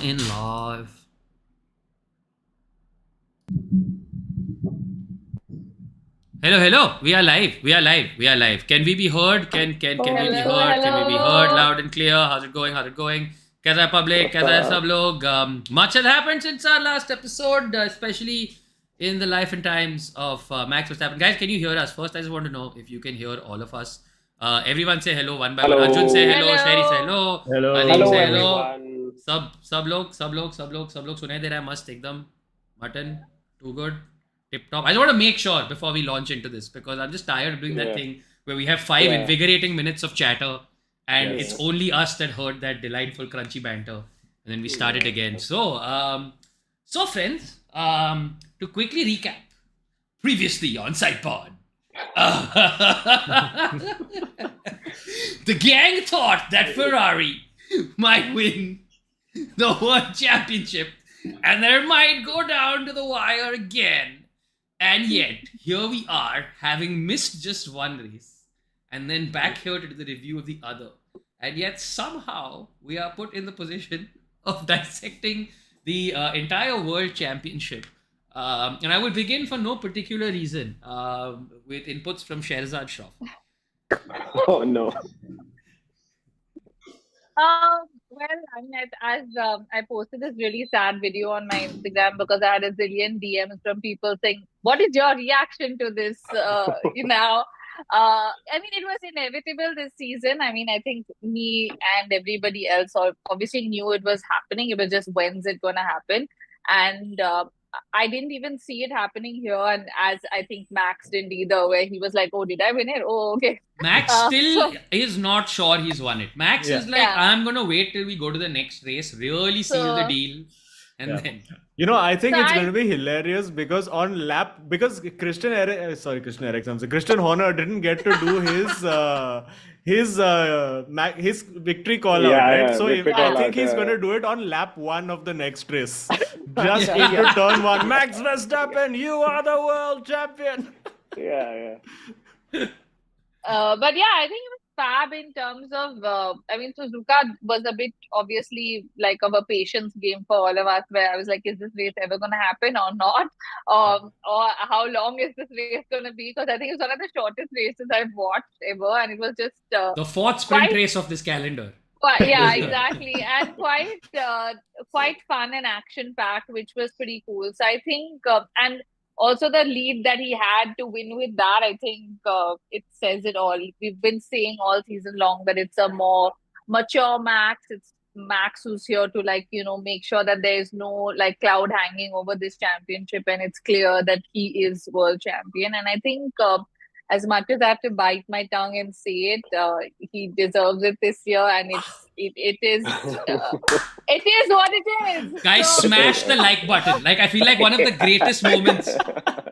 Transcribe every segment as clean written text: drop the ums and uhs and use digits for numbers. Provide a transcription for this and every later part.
in live. Hello, hello. We are live. We are live. We are live. Can we be heard? Can we be Hello, heard? Can we be heard hello. loud and clear? How's it going? How's it going? कैसा है public? कैसा है सब लोग? Much has happened since our last episode, especially in the life and times of Max Verstappen. Guys, can you hear us? First, I just want to know if you can hear all of us. Everyone say hello one by one. Arjun say Hello. hello. Sherry say Hello. hello. Hello. Azeem Hello, say hello. everyone. सब लोग सुनाई दे रहा है मस्त एकदम mutton too good tip top. I just want to make sure before we launch into this because I'm just tired of doing that Yeah. thing where we have 5 Yeah. invigorating minutes of chatter and Yes. it's only us that heard that delightful crunchy banter and then we start it again. So friends, to quickly recap previously on Sidepod. The gang thought that Ferrari might win the World Championship and that it might go down to the wire again. And yet, here we are, having missed just one race and then back here to do the review of the other. And yet, somehow, we are put in the position of dissecting the entire World Championship. And I will begin for no particular reason with inputs from Scherezade Shroff. Oh no. Well, I mean, I posted this really sad video on my Instagram because I had a zillion DMs from people saying, "What is your reaction to this?" I mean, it was inevitable this season. I mean, I think me and everybody else obviously knew it was happening. It was just when's it gonna happen, and I didn't even see it happening here. And as I think Max didn't either, where he was like, "Oh, did I win it? Oh, okay." Max still is not sure he's won it. Max is like, Yeah. I'm gonna wait till we go to the next race, really seal the So- deal, and Yeah. then I think So it's I- going to be hilarious because Christian Horner didn't get to do his victory call out, Yeah, right? yeah, So victory I call think out, he's yeah. going to do it on lap 1 of the next race. Just into turn 1. Max Verstappen, you are the world champion. Yeah. But yeah, I think it was fab in terms of, I mean, Suzuka was a bit obviously like of a patience game for all of us, where I was like, is this race ever going to happen or not? Or how long is this race going to be? Because I think it's one of the shortest races I've watched ever, and it was just the fourth sprint quite- race of this calendar. yeah, exactly, and quite fun and action packed, which was pretty cool. So I think, and also the lead that he had to win with that, I think it says it all. We've been saying all season long that it's a more mature Max. It's Max who's here to make sure that there is no like cloud hanging over this championship, and it's clear that he is world champion. And I think as much as I have to bite my tongue and say it, he deserves it this year, and it is what it is. Guys, So- smash the like button. Like, I feel like one of the greatest moments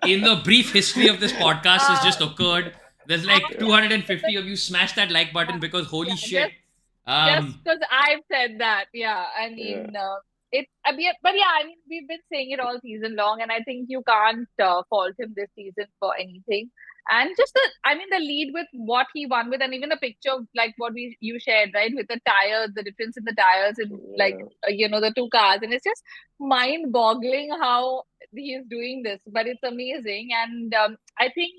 in the brief history of this podcast has just occurred. There's like 250 of you. Smash that like button because holy shit. Just because I've said that, yeah. I mean, but yeah, I mean, we've been saying it all season long, and I think you can't fault him this season for anything. And just the lead with what he won with, and even the picture of like what you shared, right, with the tires, the difference in the tires, and the two cars, and it's just mind-boggling how he is doing this. But it's amazing, and I think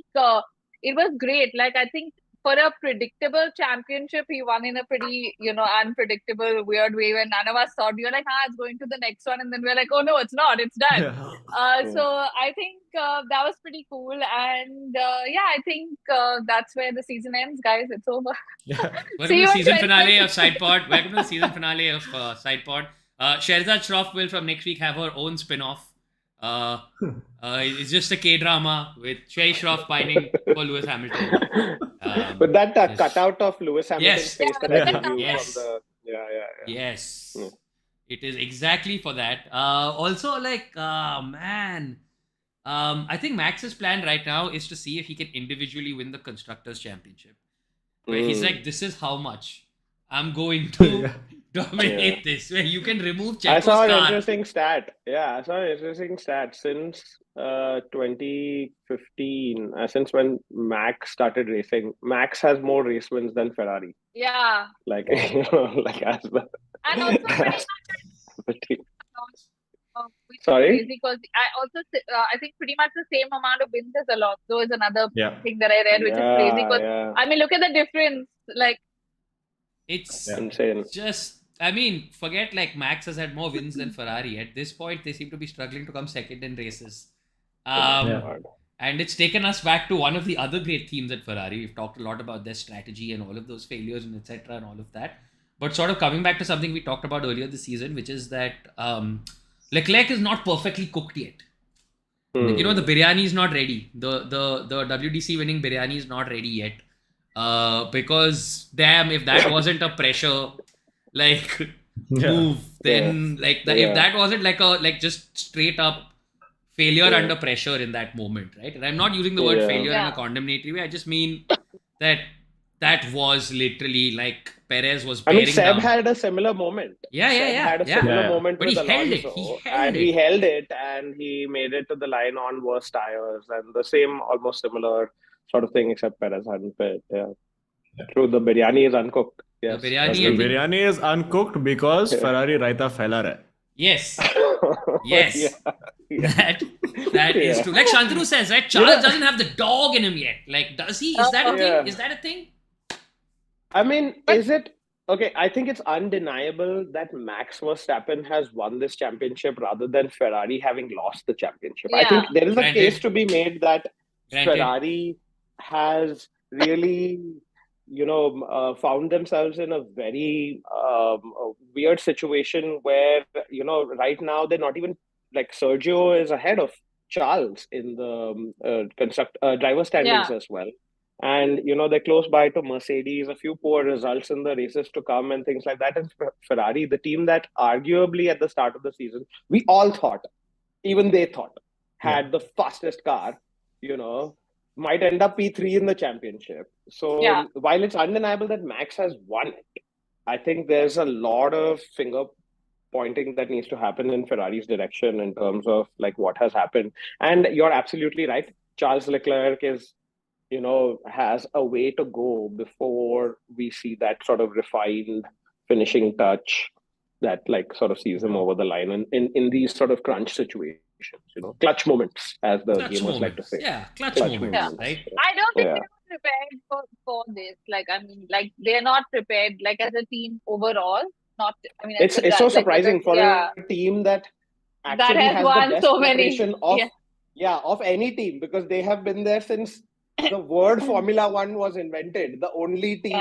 it was great. Like, I think for a predictable championship, he won in a pretty, unpredictable, weird way where none of us thought. We were like, it's going to the next one. And then we were like, oh, no, it's not. It's done. So I think that was pretty cool. And I think that's where the season ends, guys. It's over. Welcome See to you the in season 2020. finale of Sidepod. Welcome to the season finale of Sidepod. Scherezade Shroff will from next week have her own spin-off. It's just a K-drama with Sherry Shroff pining for Lewis Hamilton. But that yes. cutout of Lewis Hamilton's Yes. face that Yeah. I gave you Yes. from the Yes. Yeah. It is exactly for that. Also, man, I think Max's plan right now is to see if he can individually win the Constructors' Championship. Where he's like, this is how much I'm going to dominate this. Where you can remove I Checo's saw an car. interesting stat. Yeah, I saw an interesting stat since 2015, since when Max started racing. Max has more race wins than Ferrari. Yeah. Like, as well. And also pretty much Pretty- Sorry? crazy because I think pretty much the same amount of wins as Alonso is another Yeah. thing that I read, which is crazy because Yeah. I mean, look at the difference. Like, It's Insane. just, I mean, forget like Max has had more wins than Ferrari. At this point, they seem to be struggling to come second in races. Yeah. God. And it's taken us back to one of the other great themes at Ferrari. We've talked a lot about their strategy and all of those failures and etc. and all of that. But sort of coming back to something we talked about earlier this season, which is that Leclerc is not perfectly cooked yet. Like, you know, the biryani is not ready. The WDC winning biryani is not ready yet. Because damn, if that wasn't a pressure like move, then if that wasn't like just straight up failure under pressure in that moment, right? And I'm not using the word failure in a condemnatory way. I just mean that was literally like Perez was bearing Seb down. had a similar moment. Seb had a similar moment but with he held it. Alonso, he held it and he made it to the line on worse tires and the same almost similar sort of thing, except Perez hadn't fit. Yeah. True, the biryani is uncooked. Yes. The biryani, The biryani is uncooked because Ferrari raita fella hai. Yes. Yes. That is true. Like Shantanu says, right? Charles doesn't have the dog in him yet. Like, does he? Is that a thing? Is that a thing? I mean, is it? Okay, I think it's undeniable that Max Verstappen has won this championship rather than Ferrari having lost the championship. I think there is a case to be made that Ferrari has really, found themselves in a very weird situation where, right now they're not even, like, Sergio is ahead of Charles in the driver standings as well. And, they're close by to Mercedes, a few poor results in the races to come and things like that. And Ferrari, the team that arguably at the start of the season, we all thought, even they thought, had the fastest car, might end up P3 in the championship. So while it's undeniable that Max has won it, I think there's a lot of finger pointing that needs to happen in Ferrari's direction in terms of like what has happened. And you're absolutely right. Charles Leclerc is, has a way to go before we see that sort of refined finishing touch that like sort of sees him over the line in these sort of crunch situations, clutch moments, as the gamers like to say. Yeah, clutch moments, right? I don't think they're prepared for this. Like, I mean, like they're not prepared, like as a team overall. Not, I mean, it's so surprising for a team that actually has won the best preparation of any team, because they have been there since the word Formula One was invented. The only team,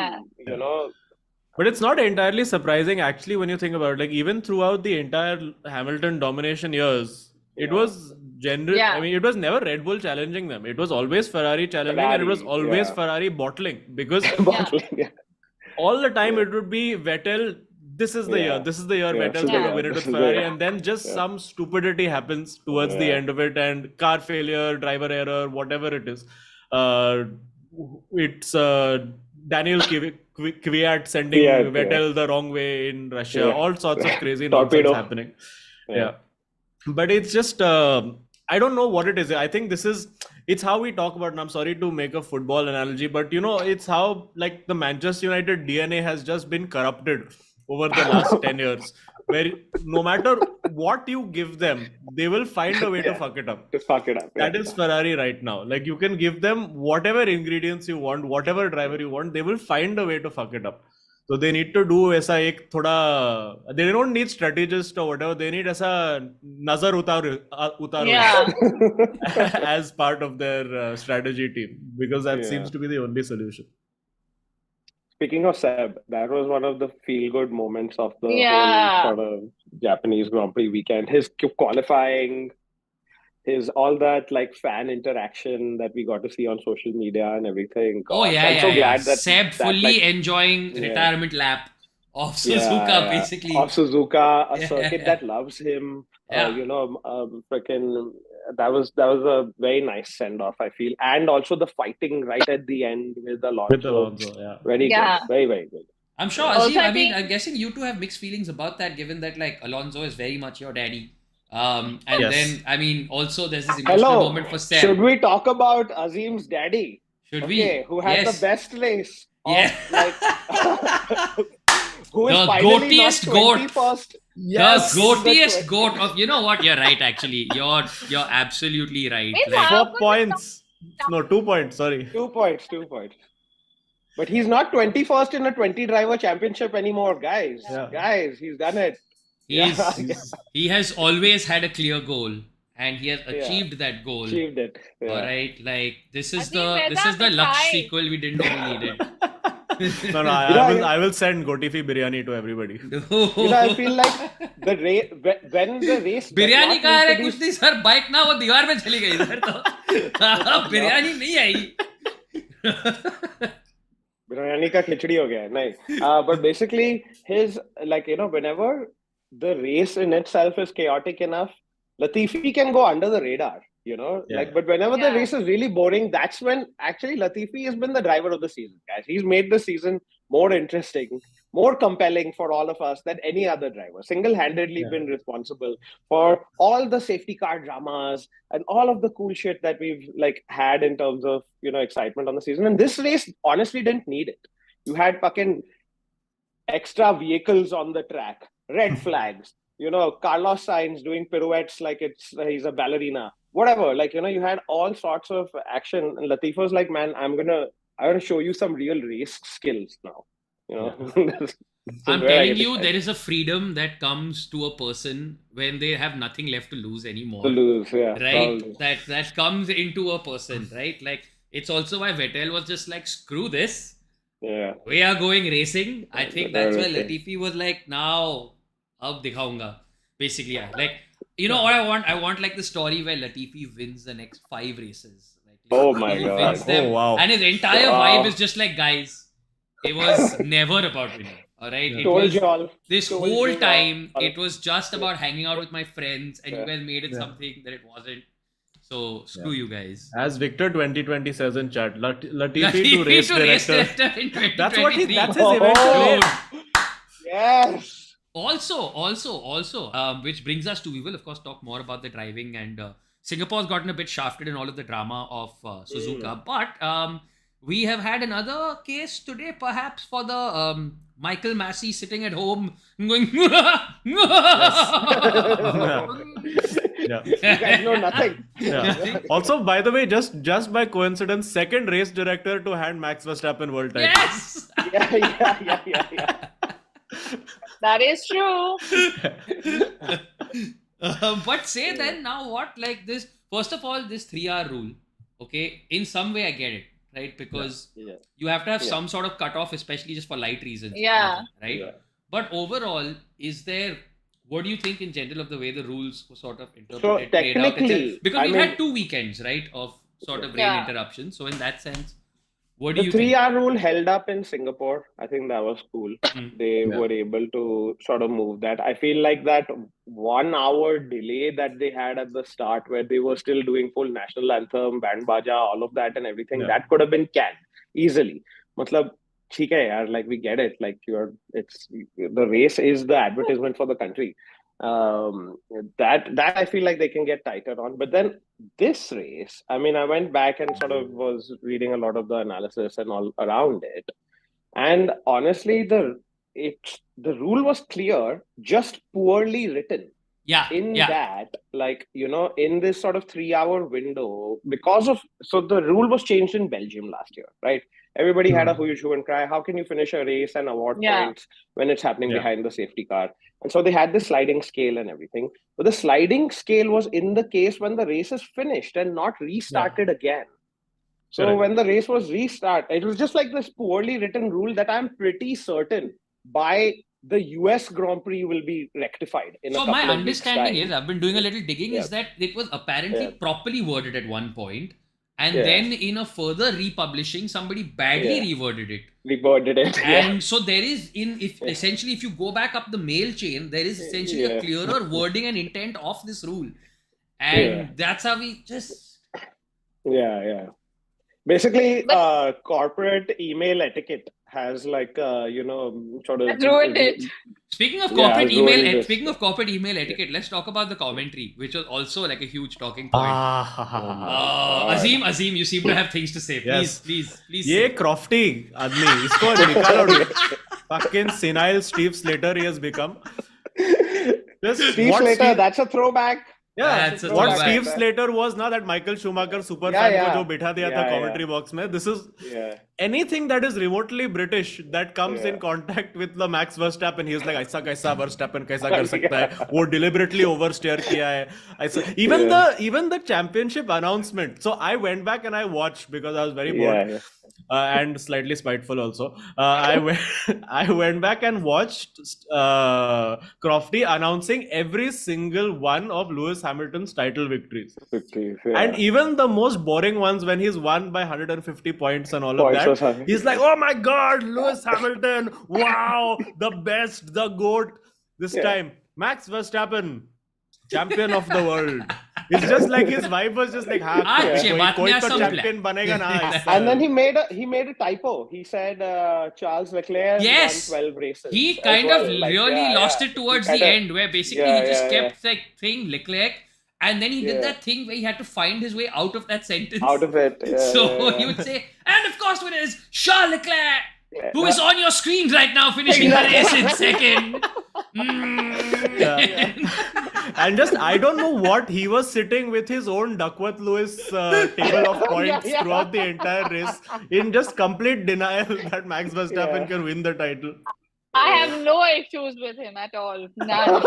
But it's not entirely surprising actually when you think about it. Like even throughout the entire Hamilton domination years, it was general. I mean, it was never Red Bull challenging them. It was always Ferrari challenging, and it was always Ferrari bottling, because all the time it would be Vettel. This is the year. This is the year Vettel's going to win it with Ferrari, and then just some stupidity happens towards the end of it, and car failure, driver error, whatever it is. It's Daniel Kvyat sending Vettel the wrong way in Russia. All sorts of crazy nonsense happening. But it's just I don't know what it is. I think it's how we talk about, and I'm sorry to make a football analogy, but it's how like the Manchester United DNA has just been corrupted over the last 10 years, where no matter what you give them, they will find a way to fuck it up. That is Ferrari right now. Like you can give them whatever ingredients you want, whatever driver you want, they will find a way to fuck it up. So they need to do aisa ek thoda, they don't need strategist or whatever, they need aisa nazar utar as part of their strategy team, because that seems to be the only solution. Speaking of Seb, that was one of the feel-good moments of the whole sort of Japanese Grand Prix weekend. His qualifying, his all that like fan interaction that we got to see on social media and everything. Gosh, I'm so glad that Seb fully enjoying retirement lap of Suzuka, basically. Of Suzuka, a circuit that loves him. Freaking. That was a very nice send-off, I feel. And also the fighting right at the end with Alonso. Very good. Very, very good. I'm sure, Azeem, I'm guessing you two have mixed feelings about that, given that like Alonso is very much your daddy. Then, I mean, also there's this emotional moment for Seb. Should we talk about Azeem's daddy? Should we? Who had the best race. who is The finally not goatiest goat. 21st. The goatiest goat of, you know what? You're right, actually. You're absolutely right. Wait, Like, how 4 points. No, 2 points. Sorry. 2 points. But he's not 21st in a 20 driver championship anymore, guys. Yeah. Guys, he's done it. he has always had a clear goal, and he has achieved that goal. Achieved it. Yeah. All right, like this is Azeem, the Lux sequel we didn't know we needed. No, I will send Gotifi biryani to everybody. I feel like the race when the race biryani कहाँ है कुछ नहीं sir bike ना वो दीवार में चली गई इधर तो बिरयानी नहीं आई बिरयानी का खिचड़ी हो गया है नहीं but basically his whenever the race in itself is chaotic enough, Latifi can go under the radar. But whenever the race is really boring, that's when actually Latifi has been the driver of the season, guys. He's made the season more interesting, more compelling for all of us than any other driver. Single-handedly been responsible for all the safety car dramas and all of the cool shit that we've had in terms of excitement on the season. And this race honestly didn't need it. You had fucking extra vehicles on the track, red flags, Carlos Sainz doing pirouettes like he's a ballerina. Whatever, you had all sorts of action. And Latifi was like, man, I want to show you some real race skills now. I'm telling you, there is a freedom that comes to a person when they have nothing left to lose anymore. Right? Probably. That comes into a person, right? Like, it's also why Vettel was just like, screw this. Yeah. We are going racing. I think that's why Latifi was like, now, ab dikhaunga. Basically, yeah. Like, you know what I want? I want like the story where Latifi wins the next 5 races. Oh my god! Oh wow! And his entire vibe is just like, guys, it was never about winning. All right, this whole time it was just about hanging out with my friends, and you guys made it something that it wasn't. So screw you guys. As Victor 2020 says in chat, Latifi to race director. That's what that's his eventual aim. Yes. Also, which brings us to, we will of course talk more about the driving, and Singapore's gotten a bit shafted in all of the drama of Suzuka, but we have had another case today, perhaps for the Michael Massey sitting at home going. You guys know nothing. Also, by the way, just by coincidence, second race director to hand Max Verstappen world title. Yes. Yeah. That is true. But say then now what, like this, first of all, this 3-hour rule, okay, in some way I get it, right? Because you have to have some sort of cutoff, especially just for light reasons. Yeah. Right? Yeah. But overall, what do you think in general of the way the rules were sort of interpreted? So technically, because we've had 2 weekends, right, of sort of rain interruptions. So in that sense, what do you think? The 3-hour rule held up in Singapore. I think that was cool. They were able to sort of move that. I feel like that 1 hour delay that they had at the start, where they were still doing full national anthem, band baja, all of that and everything, that could have been canned easily. Matlab, theek hai yaar, like we get it. Like the race is the advertisement for the country. That I feel like they can get tighter on. But then this race, I mean, I went back and sort of was reading a lot of the analysis and all around it. And honestly, the rule was clear, just poorly written. That, like, in this sort of 3-hour window, so the rule was changed in Belgium last year, right? Everybody had a huge hue and cry. How can you finish a race and award points when it's happening behind the safety car? And so they had this sliding scale and everything. But the sliding scale was in the case when the race is finished and not restarted again. So when the race was restarted, it was just like this poorly written rule that I'm pretty certain by the US Grand Prix will be rectified. So my understanding is, I've been doing a little digging, is that it was apparently properly worded at one point. And then in a further republishing, somebody badly reworded it. And so there is, essentially, if you go back up the mail chain, there is essentially a clearer wording and intent of this rule. And that's how we just... Basically, corporate email etiquette has sort of ruined it. Speaking of corporate email etiquette, let's talk about the commentary, which was also like a huge talking point. Azeem, you seem to have things to say. Please. Ye crofty आदमी, इसको निकालो. fucking senile Steve Slater he has become. Steve Slater, that's a throwback. Yeah, that's what Steve Slater was now that Michael Schumacher super fan ko jo bitha diya tha commentary box mein. This is anything that is remotely British that comes in contact with the Max Verstappen. He's like, aisa kaisa Verstappen kaisa kar sakta hai? वो deliberately oversteer kiya hai. Even the championship announcement. So I went back and I watched because I was very bored. And slightly spiteful also. I went back and watched Crofty announcing every single one of Lewis Hamilton's title victories. And even the most boring ones when he's won by 150 points and all of that. He's like, oh my God, Lewis Hamilton, wow, the best, the GOAT. This time, Max Verstappen, champion of the world. It's just like his vibe was just like, koi to champion banega na. And then he made a typo. He said Charles Leclerc won 12 races. He kind of really lost it towards the end, where basically he just kept saying Leclerc, and then he did that thing where he had to find his way out of that sentence. Out of it. He would say, and of course it is Charles Leclerc, who is on your screen right now, finishing the race in second. And just, I don't know what he was sitting with his own Duckworth-Lewis table of points throughout the entire race in just complete denial that Max Verstappen can win the title. I have no issues with him at all. None.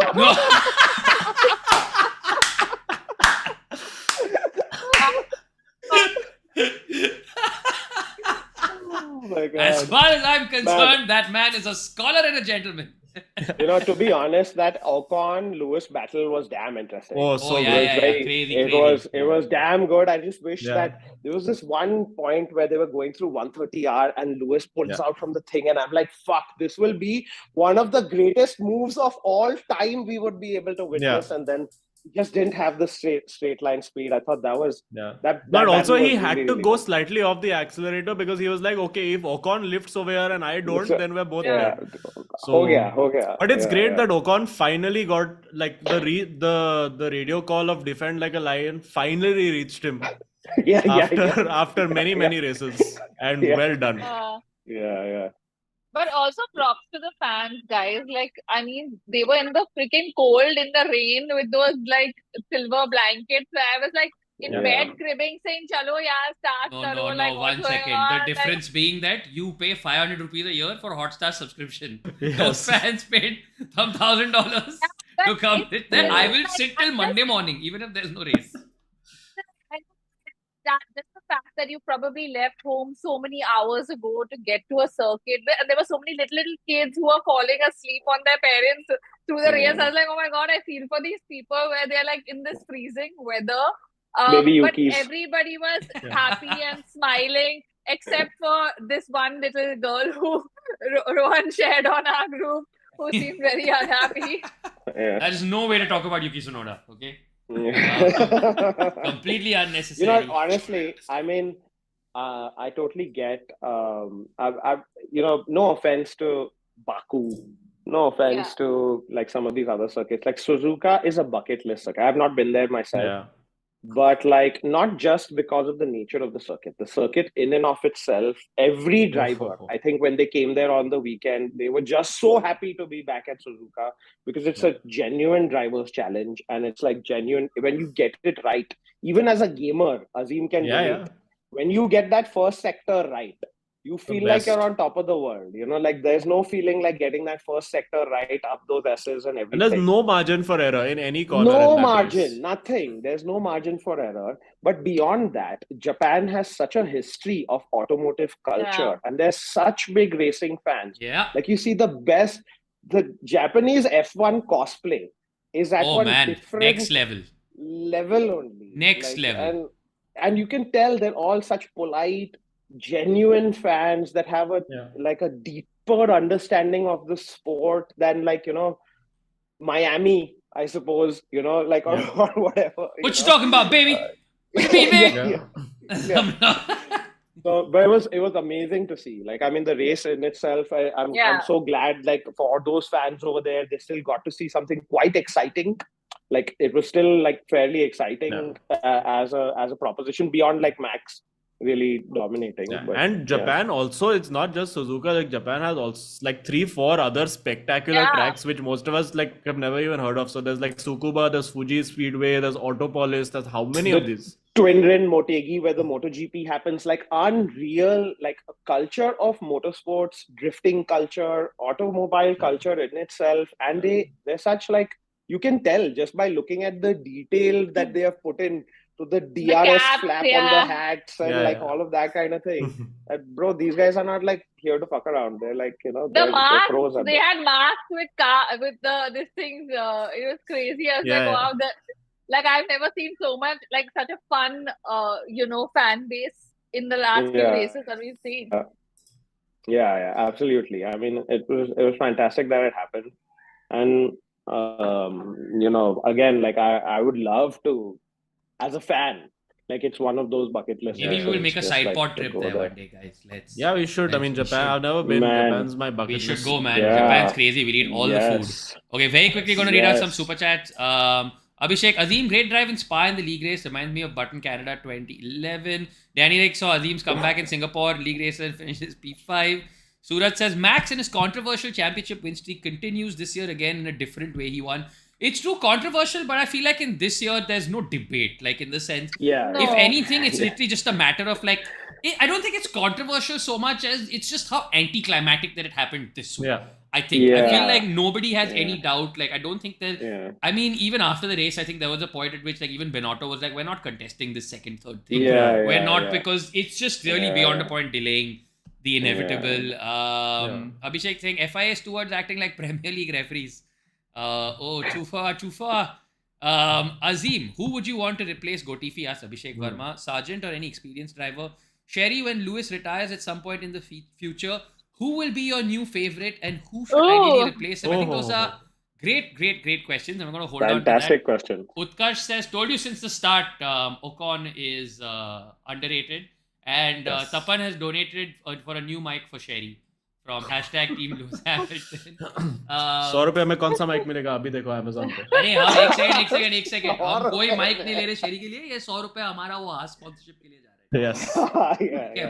Oh my God. As far as I'm concerned, that man is a scholar and a gentleman. To be honest, that Ocon-Lewis battle was damn interesting. Oh, so crazy. It was damn good. I just wish that there was this one point where they were going through 130R and Lewis pulls out from the thing, and I'm like, fuck, this will be one of the greatest moves of all time we would be able to witness, and then just didn't have the straight line speed. I thought that was but also he had to go slightly off the accelerator because he was like, okay, if Ocon lifts over here and I don't, then we're both dead. So, but it's great that Ocon finally got like the radio call of defend like a lion finally reached him. After many races, and well done. But also props to the fans, guys. Like, I mean, they were in the freaking cold, in the rain with those like silver blankets. So I was like in bed cribbing, saying, "Chalo, start." No, like, 1 second. The difference being that you pay 500 rupees a year for Hotstar subscription. Those fans paid some $1,000 to come. Then I will sit till Monday morning, even if there's no race. Just the fact that you probably left home so many hours ago to get to a circuit, and there were so many little kids who were falling asleep on their parents through the race. I was like, oh my God, I feel for these people where they're like in this freezing weather. But everybody was happy and smiling, except for this one little girl who Rohan shared on our group, who seemed very unhappy. There is no way to talk about Yuki Tsunoda, okay? Completely unnecessary. Honestly, I mean, I totally get. no offense to Baku, no offense to like some of these other circuits. Like Suzuka is a bucket list circuit. I have not been there myself, but like not just because of the nature of the circuit in and of itself. Every driver, I think, when they came there on the weekend, they were just so happy to be back at Suzuka because it's a genuine driver's challenge, and it's like genuine when you get it right. Even as a gamer, Azeem can relate. When you get that first sector right, you feel like you're on top of the world. Like there's no feeling like getting that first sector right, up those S's and everything. And there's no margin for error in any corner. No margin, nothing. There's no margin for error. But beyond that, Japan has such a history of automotive culture, and there's such big racing fans. Like you see the Japanese F1 cosplay is at different next level only. Next level. And you can tell they're all such polite, genuine fans that have a deeper understanding of the sport than Miami, I suppose, or whatever. What you talking about, baby? What you mean, So, but it was amazing to see. Like, I mean, the race in itself, I'm so glad, like, for those fans over there, they still got to see something quite exciting. Like, it was still like fairly exciting as a proposition beyond like Max really dominating. Yeah. But, And Japan also, it's not just Suzuka. Like Japan has also like 3-4 other spectacular tracks which most of us like have never even heard of. So there's like Tsukuba, there's Fuji Speedway, there's Autopolis. There's how many of these? Twin Rin Motegi, where the MotoGP happens, like unreal, like a culture of motorsports, drifting culture, automobile culture in itself, and they're such like you can tell just by looking at the detail that they have put in to the DRS flap on the hats and all of that kind of thing. Bro, these guys are not like here to fuck around. They're like, they're pros. They had masks with these things. It was crazy. I was like, wow, like I've never seen so much, like such a fun, fan base in the last few races that we've seen. Yeah, absolutely. I mean, it was fantastic that it happened, and again, like I would love to, as a fan, like it's one of those bucket lists. Maybe we will make a Sidepod trip there one day, guys. Yeah, we should. I mean, Japan. I've never been. Japan's my bucket list. We should go, man. Japan's crazy. We need all the food. Okay, very quickly going to read out some super chats. Abhishek, Azeem, great drive in Spa in the league race. Reminds me of Button Canada 2011. Danny Rick saw Azeem's comeback in Singapore league race and finishes P5. Suraj says, Max in his controversial championship win streak continues this year again in a different way. He won. It's too controversial, but I feel like in this year, there's no debate. Like in the sense, if anything, it's literally just a matter of like, I don't think it's controversial so much as it's just how anticlimactic that it happened this way. I think. I feel like nobody has any doubt. Like, I don't think that... I mean, even after the race, I think there was a point at which, like, even Binotto was like, we're not contesting this second, third thing. We're not because it's just really beyond a point delaying the inevitable. Abhishek saying, FIA stewards acting like Premier League referees. Too far. Azeem, who would you want to replace Gotifi? Asks Abhishek Verma. Sargent or any experienced driver? Sherry, when Lewis retires at some point in the future... Who will be your new favorite and who should ideally replace him? I think those are great questions. I'm going to hold on to that. Fantastic question. Utkarsh says, told you since the start, Ocon is underrated. And Tapan has donated for a new mic for Sherry from #Team Lewis Hamilton. 100 रुपए में कौन सा mic मिलेगा अभी देखो Amazon पे. अरे हाँ एक सेकंड हम कोई माइक नहीं ले रहे शेरी के लिए. ये 100 रुपए हमारा वो हाथ स्पॉन्सरशिप के लिए जा रहा है. Yes.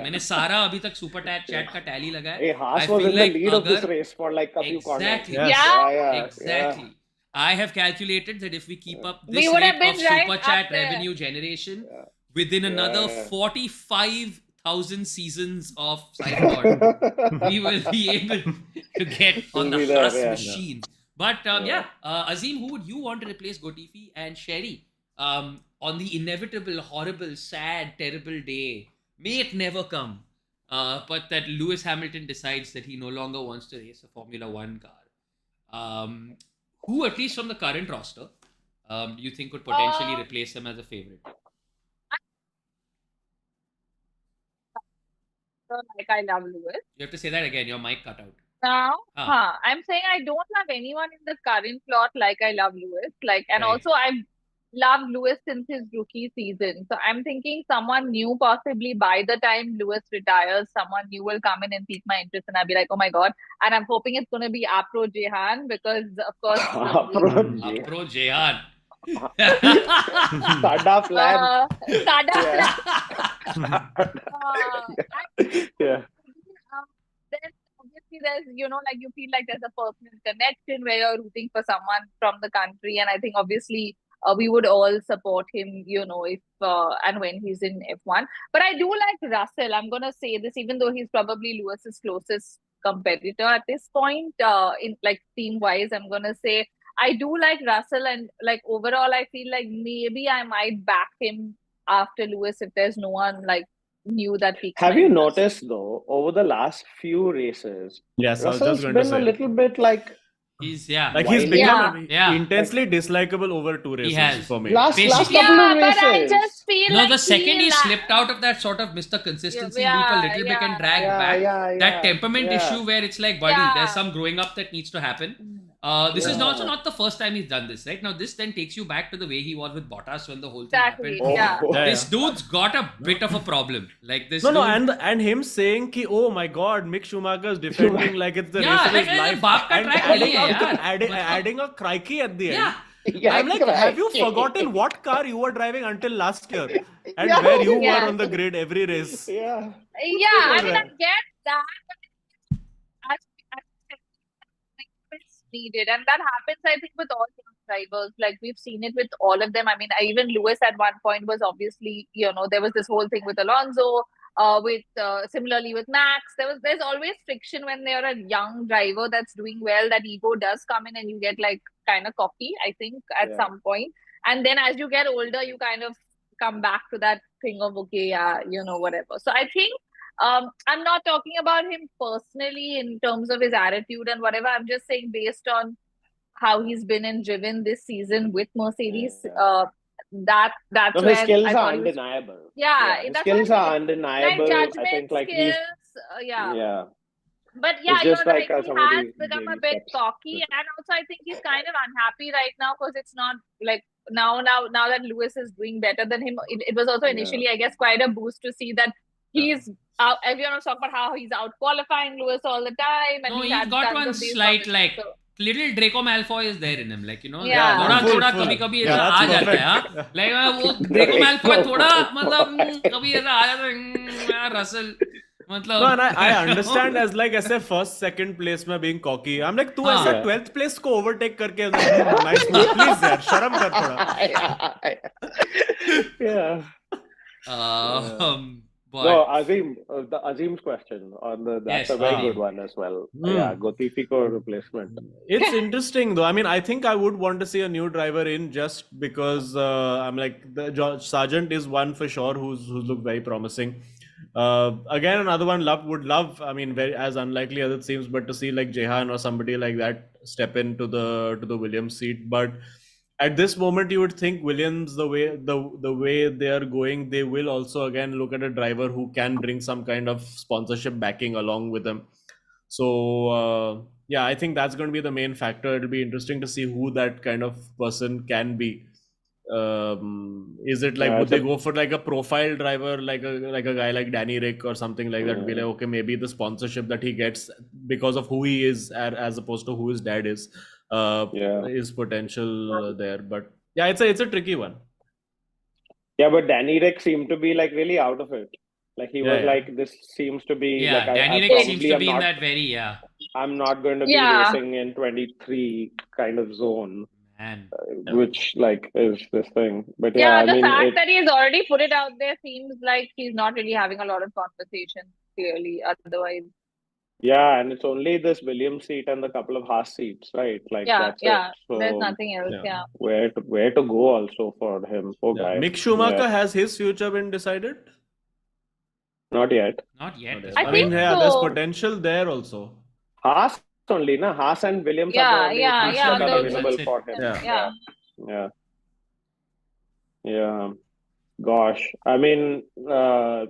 मैंने सारा अभी तक सुपर चैट का टैली लगाया. Haas was in the lead of this race for like a few corners. Exactly. I have calculated that if we keep up this rate of super chat revenue generation within another 45,000 seasons of Sidepod, we will be able to get on the Haas machine. But Azeem, who would you want to replace Gotifi and Sherry? On the inevitable, horrible, sad, terrible day, may it never come, but that Lewis Hamilton decides that he no longer wants to race a Formula 1 car. Who, at least from the current roster, do you think could potentially replace him as a favorite? Like I love Lewis. You have to say that again, your mic cut out. Now, I'm saying I don't have anyone in the current plot like I love Lewis. Also I've loved Lewis since his rookie season. So I'm thinking someone new, possibly by the time Lewis retires, someone new will come in and pique my interest and I'll be like, oh my God. And I'm hoping it's going to be Apro Jehan because, of course... Apro Jehan. Sada plan. Then obviously there's, you feel like there's a personal connection where you're rooting for someone from the country. And I think obviously... we would all support him, if and when he's in F1. But I do like Russell. I'm going to say this, even though he's probably Lewis's closest competitor at this point, in team-wise, I'm going to say I do like Russell. And overall, I feel like maybe I might back him after Lewis if there's no one new that piques Have you noticed, though, over the last few races, Russell's been a little bit He's become intensely dislikable over 2 races for me. Last couple of races. But I just feel the second he slipped out of that sort of Mr. Consistency loop a little bit and dragged back, that temperament issue where it's like, buddy, there's some growing up that needs to happen. This is also not the first time he's done this, right? Now, this then takes you back to the way he was with Bottas when the whole thing happened. This dude's got a bit of a problem. And him saying, oh my God, Mick Schumacher's defending like it's the race of his life. And adding a crikey at the end. I'm like, have you forgotten what car you were driving until last year? and Yeah. where you Yeah. were on the grid every race. Yeah. Yeah, I mean, I get that, but as it's needed, and that happens, I think, with all young drivers. Like we've seen it with all of them. I mean, even Lewis at one point was obviously, there was this whole thing with Alonso. With similarly with Max, there's always friction when they're a young driver that's doing well. That ego does come in, and you get like kind of cocky, I think, at some point. And then as you get older, you kind of come back to that thing of okay, yeah, whatever. So I think I'm not talking about him personally in terms of his attitude and whatever. I'm just saying based on how he's been and driven this season with Mercedes. That's No, where his skills I are thought he was. undeniable. Yeah, His that's skills what are I'm saying. Like undeniable. judgment, I think like skills, he's yeah. But it's yeah, just like he has somebody become a baby bit steps. cocky, and also I think he's kind of unhappy right now because it's not like now that Lewis is doing better than him. It was also initially, I guess, quite a boost to see that he's out. Everyone was talking about how he's out qualifying Lewis all the time, and No, he's he's had got tons one of these slight moments, little Draco Malfoy is there in him, like Yeah. थोड़ा full. कभी Yeah, ऐसा आ that's जाता है, हाँ? perfect. Like वो Draco Malfoy थोड़ा मतलब कभी ऐसा आ जाता है, यार Russell मतलब. No, and I understand as like ऐसे first second place में being cocky. I'm like तू ऐसा 12th place को overtake करके nice move, please यार शर्म कर थोड़ा. Yeah. But No, Azeem, the Azeem's question on that's Yes, a very Azeem. good one as well. Yeah, Latifi ko replacement. It's interesting though. I mean, I think I would want to see a new driver in just because I'm like the Sargent is one for sure who's looked very promising. Again, another one would love. I mean, very as unlikely as it seems, but to see like Jehan or somebody like that step into the Williams seat. But at this moment, you would think Williams, the way they are going, they will also again look at a driver who can bring some kind of sponsorship backing along with them. So yeah, I think that's going to be the main factor. It'll be interesting to see who that kind of person can be. Is it like would they go for like a profile driver, like a guy like Danny Rick or something like that? Be like, okay, maybe the sponsorship that he gets because of who he is, as opposed to who his dad is potential there. But yeah, it's a tricky one. Yeah, but Danny Rick seemed to be like really out of it. Like he was like, this seems to be like Danny Rick seems to be in that very I'm not going to be racing in 23 kind of zone. Man. Which like is this thing. But the I mean, fact that he's already put it out there seems like he's not really having a lot of conversation clearly otherwise. Yeah, and it's only this Williams seat and the couple of Haas seats, right? Like that's it. So there's nothing else. Where to go also for him? Poor guy. Mick Schumacher, has his future been decided? Not yet. I think there's potential there also. Haas only, na? Haas and Williams are the only seats that are available for him. Yeah. Gosh, I mean, we had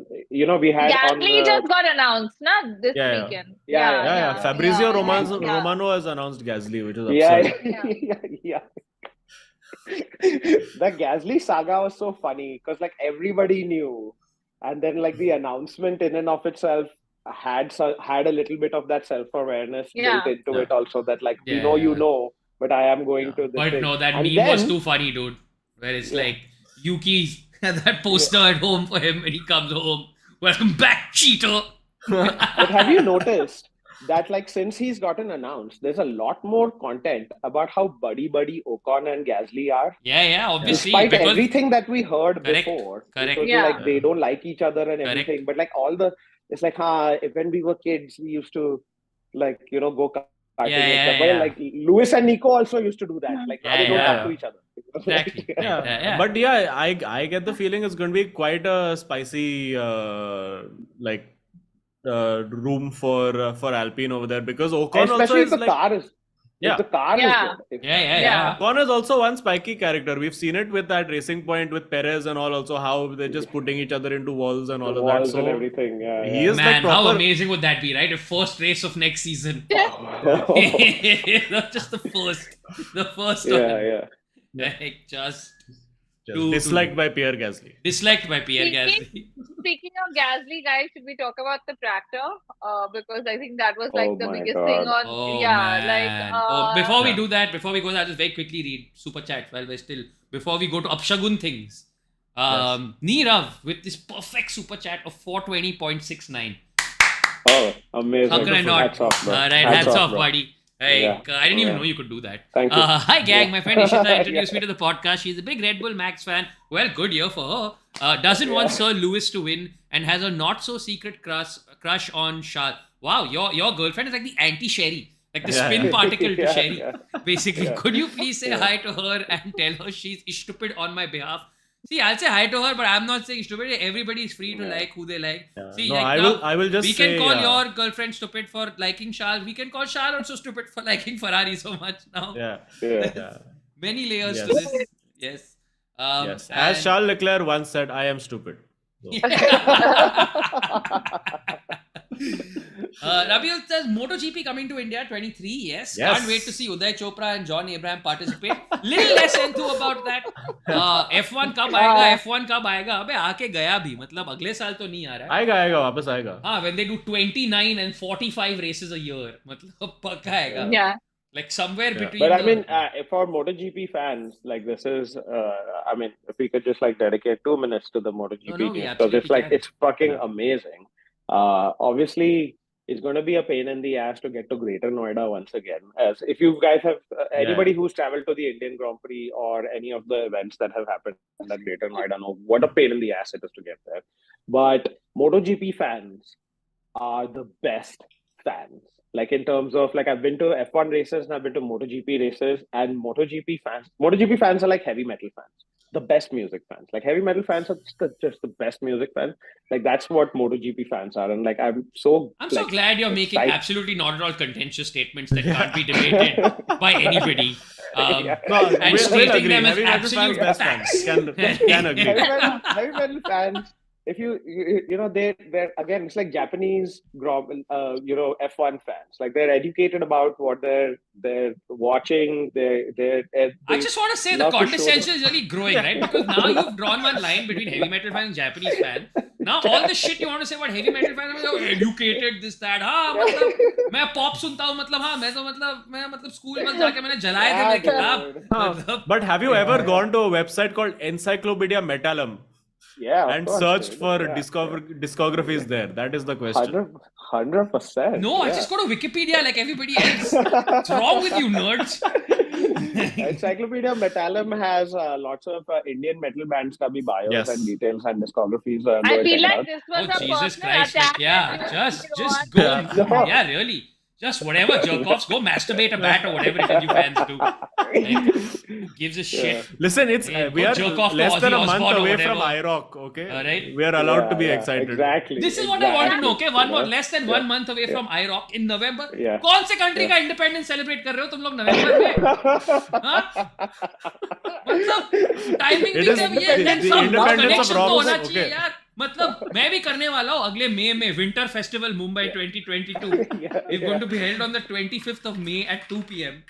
Gasly just got announced, this weekend. Yeah. Fabrizio Romano has announced Gasly, which is absurd. Yeah. The Gasly saga was so funny because like everybody knew, and then like the announcement in and of itself had a little bit of that self-awareness built into it also, that like we know but I am going to this but thing. No, that and meme was too funny, dude, where it's like Yuki's that poster at home for him when he comes home. Welcome back, cheater. But have you noticed that like since he's gotten announced, there's a lot more content about how buddy Ocon and Gasly are? Yeah, obviously. Despite everything that we heard before. Correct. Like they don't like each other and everything. But like it's like when we were kids, we used to like go karting. Like Lewis and Nico also used to do that. Like now they don't talk to each other. Exactly. But yeah, I get the feeling it's going to be quite a spicy room for Alpine over there, because Ocon also is the car is the car is good. Ocon is also one spiky character. We've seen it with that Racing Point with Perez and all, also how they're just putting each other into walls and all of that. So and everything. He is man, like proper... how amazing would that be, right? The first race of next season. Not just the first one. Like just disliked by Pierre Gasly. Speaking of Gasly, guys, should we talk about the tractor? Because I think that was like the biggest thing on. Before we go, I'll just very quickly read super chat while we're still. Before we go to Upshagun things, Neerav with this perfect super chat of 420.69. Oh, amazing. How can I not? Hats off, bro. Hats off, bro. buddy. Hey, Yeah. I didn't even know you could do that. Thank you. Hi, gang. My friend Ishita introduced Yeah. me to the podcast. She's a big Red Bull Max fan. Well, good year for her. Doesn't want Sir Lewis to win and has a not so secret crush on Charles. Wow, your girlfriend is like the anti-Sherry. Like the spin particle to Sherry. Basically, could you please say hi to her and tell her she's stupid on my behalf? See, I'll say hi to her, but I'm not saying stupid. Everybody is free to like who they like. Yeah. See, No, like I will just we say, can call your girlfriend stupid for liking Charles. We can call Charles also stupid for liking Ferrari so much now. Yeah. Many layers Yes. to this. Yes. Yes. As Charles Leclerc once said, I am stupid. So. Rabiul says MotoGP coming to India 23. Yes. Can't wait to see Uday Chopra and John Abraham participate. Little less enthused about that. F1 कब आएगा? F1 कब आएगा? अबे आके गया भी. मतलब अगले साल तो नहीं आ रहा है. आएगा वापस आएगा. हाँ, when they do 29 and 45 races a year. मतलब पक्का आएगा. Yeah. Like somewhere between. But I mean, for MotoGP fans, like this is, I mean, if we could just like dedicate 2 minutes to the MotoGP news, because it's like it's fucking amazing. Obviously, it's going to be a pain in the ass to get to Greater Noida once again. As if you guys have anybody who's traveled to the Indian Grand Prix or any of the events that have happened at Greater Noida know what a pain in the ass it is to get there. But MotoGP fans are the best fans. Like in terms of like I've been to F1 races and I've been to MotoGP races, and MotoGP fans are like heavy metal fans. The best music fans. Like heavy metal fans are just the best music fans. Like that's what MotoGP fans are. And like I'm so glad you're making absolutely not at all contentious statements that can't be debated by anybody. And stating them as absolute best fans. Can agree. Heavy metal fans. If you know, they're again, it's like Japanese, F1 fans. Like they're educated about what they're watching. They I just want to say the condescension is really growing, right? Because now you've drawn one line between heavy metal fans and Japanese fans. Now all the shit you want to say about heavy metal fans, educated, this, that. हाँ, मतलब मैं pop सुनता हूँ, मतलब हाँ, मैं school में जाके मैंने जलाए थे मेरे किताब. But have you ever gone to a website called Encyclopedia Metallum? Yeah, and searched for discographies there. That is the question. 100%. No, I just go to Wikipedia like everybody else. What's wrong with you nerds? Encyclopedia Metallum has lots of Indian metal bands ka bhi bios and details and discographies. I feel like this was a Jesus personal Christ! attack. Just go. Yeah, really. Just whatever, jerk-offs, go masturbate a bat or whatever it is you fans do. Like, who gives a shit? Listen, it's we are less than a month away from IROC, okay? Right? We are allowed to be excited. Exactly. This is what I want to know, okay? One more, less than 1 month away from IROC in November. कौन से country का independence celebrate कर रहे हो तुम लोग November में? मतलब timing भी जब ये then some connection तो होना चाहिए यार. मतलब मैं भी करने वाला हूँ अगले मई में winter festival Mumbai 2022 is going to be held on the 25th of May at 2 p.m.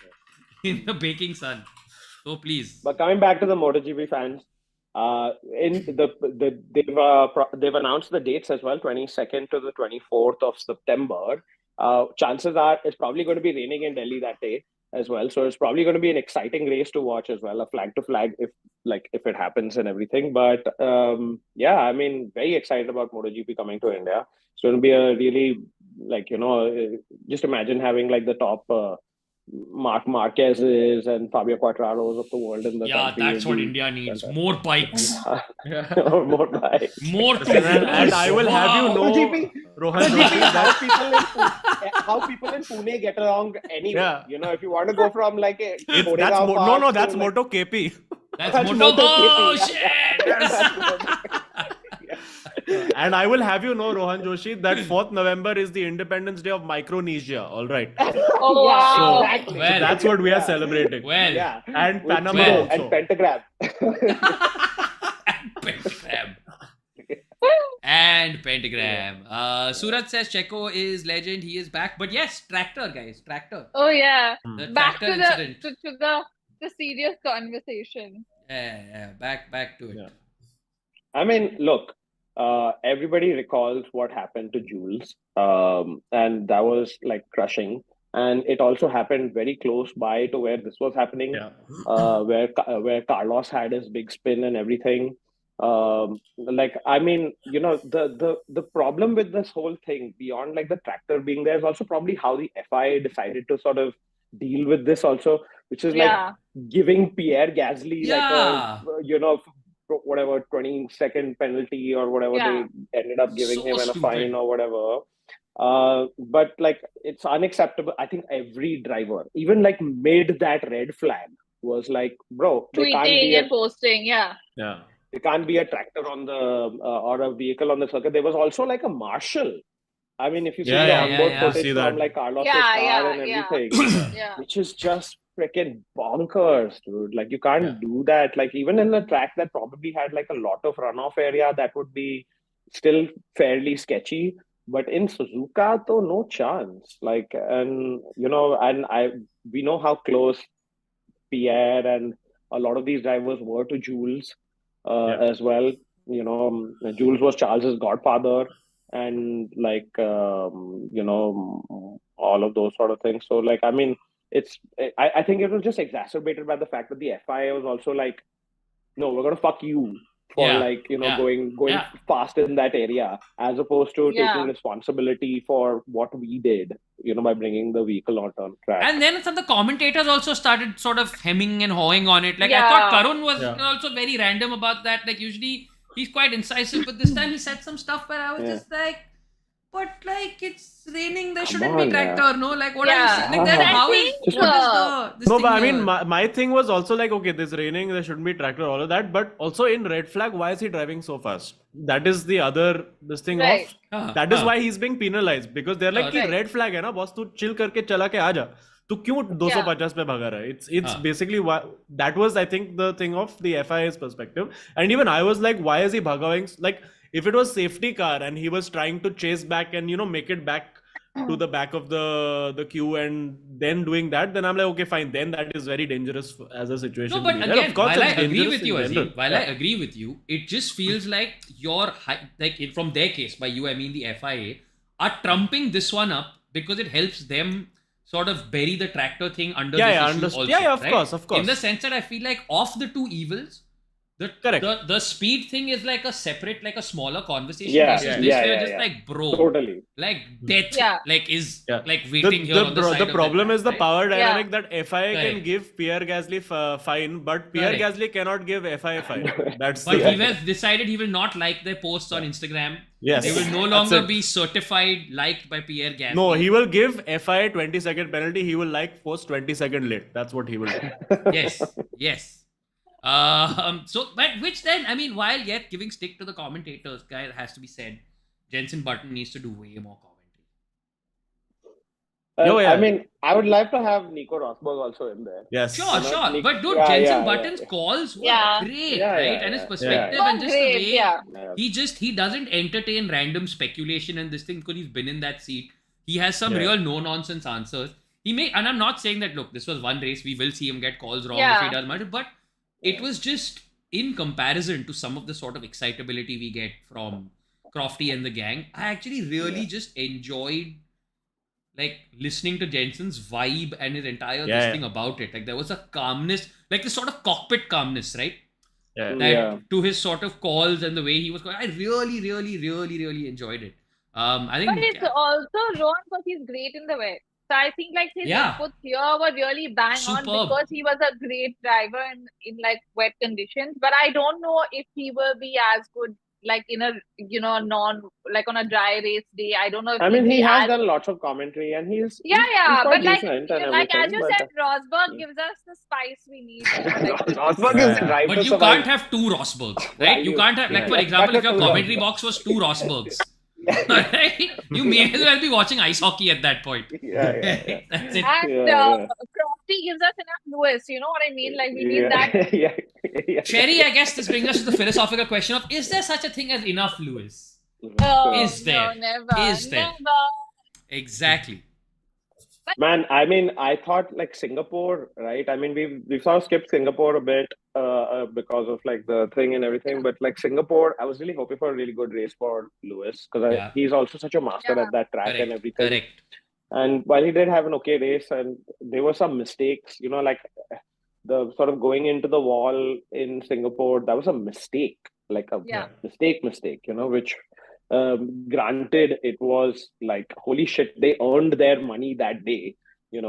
in the baking sun. So please. But coming back to the MotoGP fans, they've announced the dates as well, 22nd to the 24th of September. Chances are it's probably going to be raining in Delhi that day as well, so it's probably going to be an exciting race to watch as well, a flag to flag if it happens and everything. But I mean, very excited about MotoGP coming to India. It's going to be a really just imagine having like the top Marc Marquez's and Fabio Quartararo's of the world in the country. Yeah, that's what India needs. More bikes. More bikes. More and I will have you know, Rohan Joshi, how people in Pune get along anyway. Yeah. You know, if you want to go from like a that's Moto KP. That's Moto shit. And I will have you know, Rohan Joshi, that 4th November is the Independence Day of Micronesia. All right. Oh, wow. Exactly. So that's what we are celebrating. Well, and Panama also. And Pentagram. And Pentagram. Surat says Checo is legend. He is back. But yes, tractor, guys. Tractor. Oh, yeah. The back tractor to incident. the serious conversation. Yeah. Back to it. Yeah. I mean, look. Everybody recalls what happened to Jules, and that was like crushing. And it also happened very close by to where this was happening, where Carlos had his big spin and everything. I mean, the problem with this whole thing beyond like the tractor being there is also probably how the FIA decided to sort of deal with this also, which is like giving Pierre Gasly like a whatever 20-second penalty or whatever they ended up giving him and a fine or whatever. But like it's unacceptable. I think every driver, even like made that red flag, was like, bro, tweeting and posting, There can't be a tractor on the or a vehicle on the circuit. There was also like a marshal. I mean, if you see the onboard footage from like Carlos's car and everything, which is just freaking bonkers, dude. Like you can't do that. Like even in a track that probably had like a lot of runoff area, that would be still fairly sketchy. But in Suzuka, though, no chance. Like, and we know how close Pierre and a lot of these drivers were to Jules as well. Jules was Charles's godfather, and like all of those sort of things. So like, I mean, I think it was just exacerbated by the fact that the FIA was also like, no, we're gonna fuck you for going fast in that area, as opposed to taking responsibility for what we did, by bringing the vehicle out on track. And then some of the commentators also started sort of hemming and hawing on it. Like I thought Karun was also very random about that. Like usually he's quite incisive, but this time he said some stuff where I was just like, but like it's raining, there shouldn't be tractor, no? Like what are you saying? Like then how is this no, but I mean my thing was also like, okay, there's raining, there shouldn't be tractor, all of that, but also in red flag, why is he driving so fast? That is the other that is why he's being penalized, because they're like red flag hai na boss, tu chill karke chala ke aaja, tu kyun 250 pe bhaga raha hai? It's basically why, that was I think the thing of the FIA's perspective. And even I was like, why is he bhagawing? Like if it was safety car and he was trying to chase back and make it back to the back of the queue and then doing that, then I'm like, okay, fine, then that is very dangerous as a situation. No, but again, while I agree with you, Azeem, I agree with you, it just feels like from their case, by you I mean the FIA, are trumping this one up because it helps them sort of bury the tractor thing under this issue also. Yeah, of course. In the sense that I feel like of the two evils, the speed thing is like a separate, like a smaller conversation. Like, bro, totally, like death, like is like waiting here on the side. The problem is the power dynamic that FIA can give Pierre Gasly fine, but Pierre Gasly cannot give FIA fine. But he has decided he will not like their posts on Instagram. Yes, they will no longer be certified liked by Pierre Gasly. No, he will give FIA 20-second penalty. He will like post 20-second late. That's what he will do. Yes. But which then, I mean, while yet giving stick to the commentators, guy, has to be said, Jenson Button needs to do way more commentary. I mean, I would like to have Nico Rosberg also in there. Yes. Sure. But dude, Jenson Button's calls were great, right? And his perspective and just the way he doesn't entertain random speculation and this thing because he's been in that seat. He has some real no-nonsense answers. And I'm not saying that, look, this was one race, we will see him get calls wrong if he does much, but it was just in comparison to some of the sort of excitability we get from Crofty and the gang. I actually really just enjoyed like listening to Jenson's vibe and his entire thing about it. Like there was a calmness, like this sort of cockpit calmness, right? To his sort of calls and the way he was going. I really, really, really, really enjoyed it. I think. But it's also Rohan because he's great in the way. So I think like his inputs here were really bang on because he was a great driver in like wet conditions. But I don't know if he will be as good like in a like on a dry race day. I don't know if he has done lots of commentary and he's but like as you said, Rosberg gives us the spice we need. Rosberg is the driver. But you can't have two Rosbergs, right? You can't have like for example, if your commentary box was two Rosbergs. Right? You may as well be watching ice hockey at that point. That's it. And Crofty gives us enough Lewis, you know what I mean? Like we need that. Sherry, I guess this brings us to the philosophical question of, is there such a thing as enough Lewis? Is there? No, never. Is there? Never. Exactly. Man, I mean, I thought like Singapore, right? I mean, we've sort of skipped Singapore a bit because of like the thing and everything. But like Singapore, I was really hoping for a really good race for Lewis because he's also such a master at that track and everything. Correct. And while he did have an okay race, and there were some mistakes, like the sort of going into the wall in Singapore, that was a mistake. like a mistake, which granted it was like, holy shit, they earned their money that day. It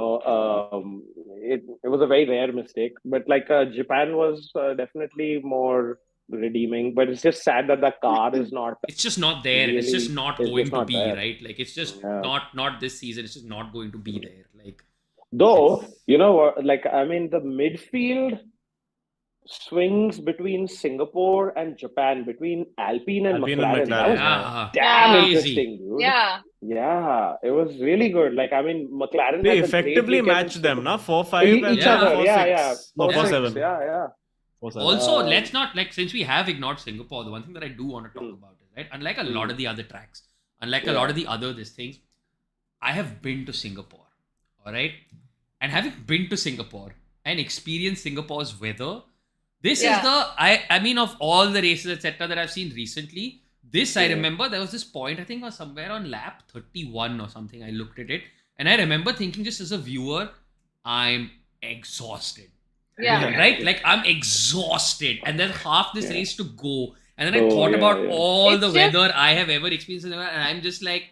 was a very rare mistake, but like Japan was definitely more redeeming, but it's just sad that the car is not It's just not there. really, It's just not it's going just to not be, there. right? Like, it's just Yeah. not this season. It's just not going to be there. Like, Though, like, I mean, the midfield swings between Singapore and Japan, between Alpine and McLaren. That was damn interesting, dude. Yeah, it was really good. Like, I mean, McLaren they had effectively matched them, na? 4-5 and each other. 4-6. No, 4-6. 4-7. Yeah. also, let's not, like, since we have ignored Singapore, the one thing that I do want to talk about is, right, unlike a lot of the other tracks, unlike a lot of the other these things, I have been to Singapore, all right? And having been to Singapore and experienced Singapore's weather, this is I mean, of all the races, etc., that I've seen recently, this I remember there was this point, I think, was somewhere on lap 31 or something. I looked at it and I remember thinking, just as a viewer, I'm exhausted. Right? Like, I'm exhausted. And there's half this race to go. And then I thought about all the weather I have ever experienced, and I'm just like,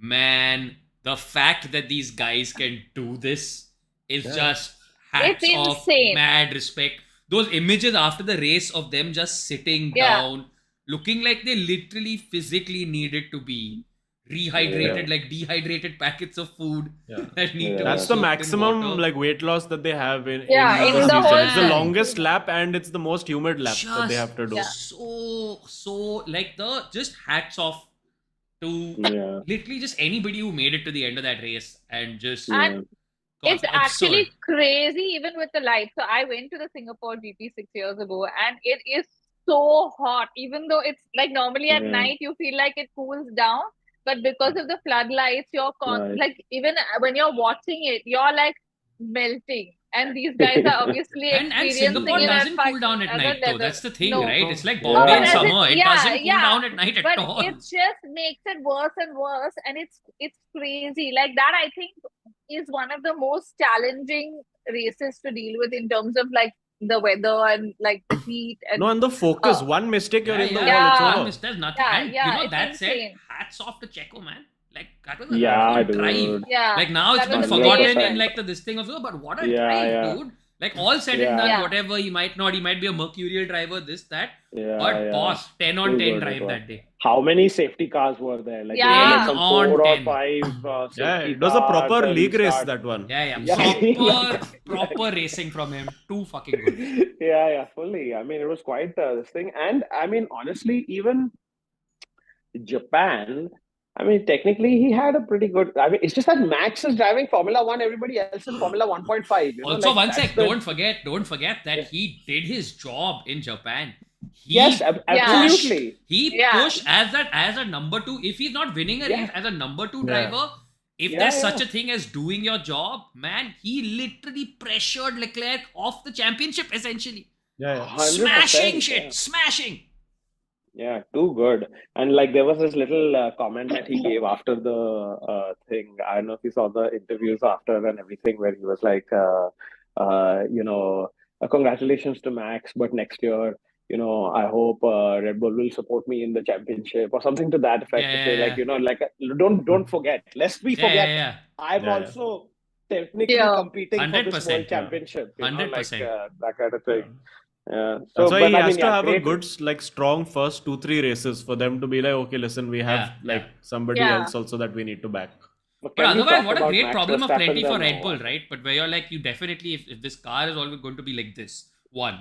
man, the fact that these guys can do this is just hats off, mad respect. Those images after the race of them just sitting down, looking like they literally physically needed to be rehydrated, like dehydrated packets of food that need to be That's the maximum like weight loss that they have in in the the season. whole It's the longest lap and it's the most humid lap that they have to do. So like, the just hats off to literally just anybody who made it to the end of that race and just. It's actually crazy, even with the lights. So I went to the Singapore GP 6 years ago, and it is so hot. Even though it's like normally at night, you feel like it cools down, but because of the floodlights, you're like, even when you're watching it, you're like melting. And these guys are obviously and Singapore doesn't cool down at night, though. That's the thing, right? It's like No, Bombay in summer. It doesn't cool down at night at all. But it just makes it worse and worse, and it's crazy. Like, that, I think, is one of the most challenging races to deal with in terms of like the weather and like the heat. And, and the focus. One mistake, you're in the wall. It's over. There's nothing. And that insane. said, hats off to Checo, man. Like, that was a good drive. Like, now it's been forgotten in like this thing of, but what a drive, dude. Like, all said and done, whatever, he might be a mercurial driver, this, that. But boss, 10 on 10 drive that day. How many safety cars were there? Like, like some 4 or 5 it was a proper league race, that one. Proper racing from him. Too fucking good. Fully. I mean, it was quite this thing. And I mean, honestly, even Japan, I mean, technically, he had a pretty good. I mean, it's just that Max is driving Formula 1, everybody else in Formula 1.5. Also, one sec, don't forget that he did his job in Japan. Absolutely. He pushed as a number 2. If he's not winning a race as a number 2 driver, if there's such a thing as doing your job, man, he literally pressured Leclerc off the championship, essentially. Smashing shit, smashing. Yeah, too good. And like, there was this little comment that he gave after the thing. I don't know if you saw the interviews after and everything, where he was like, congratulations to Max, but next year, I hope Red Bull will support me in the championship or something to that effect. Don't forget. Lest we forget. I'm also technically competing for this world championship. 100%. That kind of thing. So he has to have a good, like, strong first 2-3 races for them to be like, okay, listen, we have somebody else also that we need to back. But otherwise, what a great problem of plenty for Red Bull, right? But where you're like, you definitely, if this car is always going to be like this,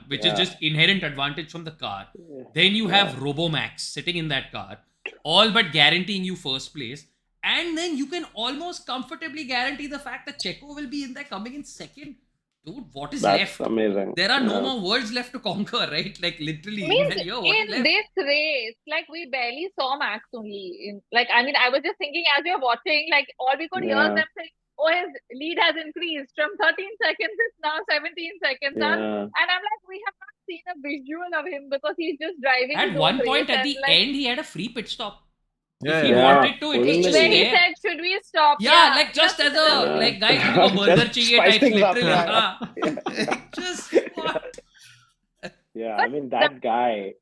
which is just inherent advantage from the car, then you have Robomax sitting in that car, all but guaranteeing you first place. And then you can almost comfortably guarantee the fact that Checo will be in there coming in second. Dude, what is left? That's amazing. There are no more worlds left to conquer, right? Like, literally. In this race, like, we barely saw Max only. I was just thinking as you're watching, like, all we could hear is them saying, oh, his lead has increased from 13 seconds, it's now 17 seconds. And I'm like, we have not seen a visual of him because he's just driving. At one point at the end, he had a free pit stop. If he wanted to, it was just there. He said, should we stop? Like, just as a, like, guys, burger chahiye type, literally. Just what? I mean, that guy,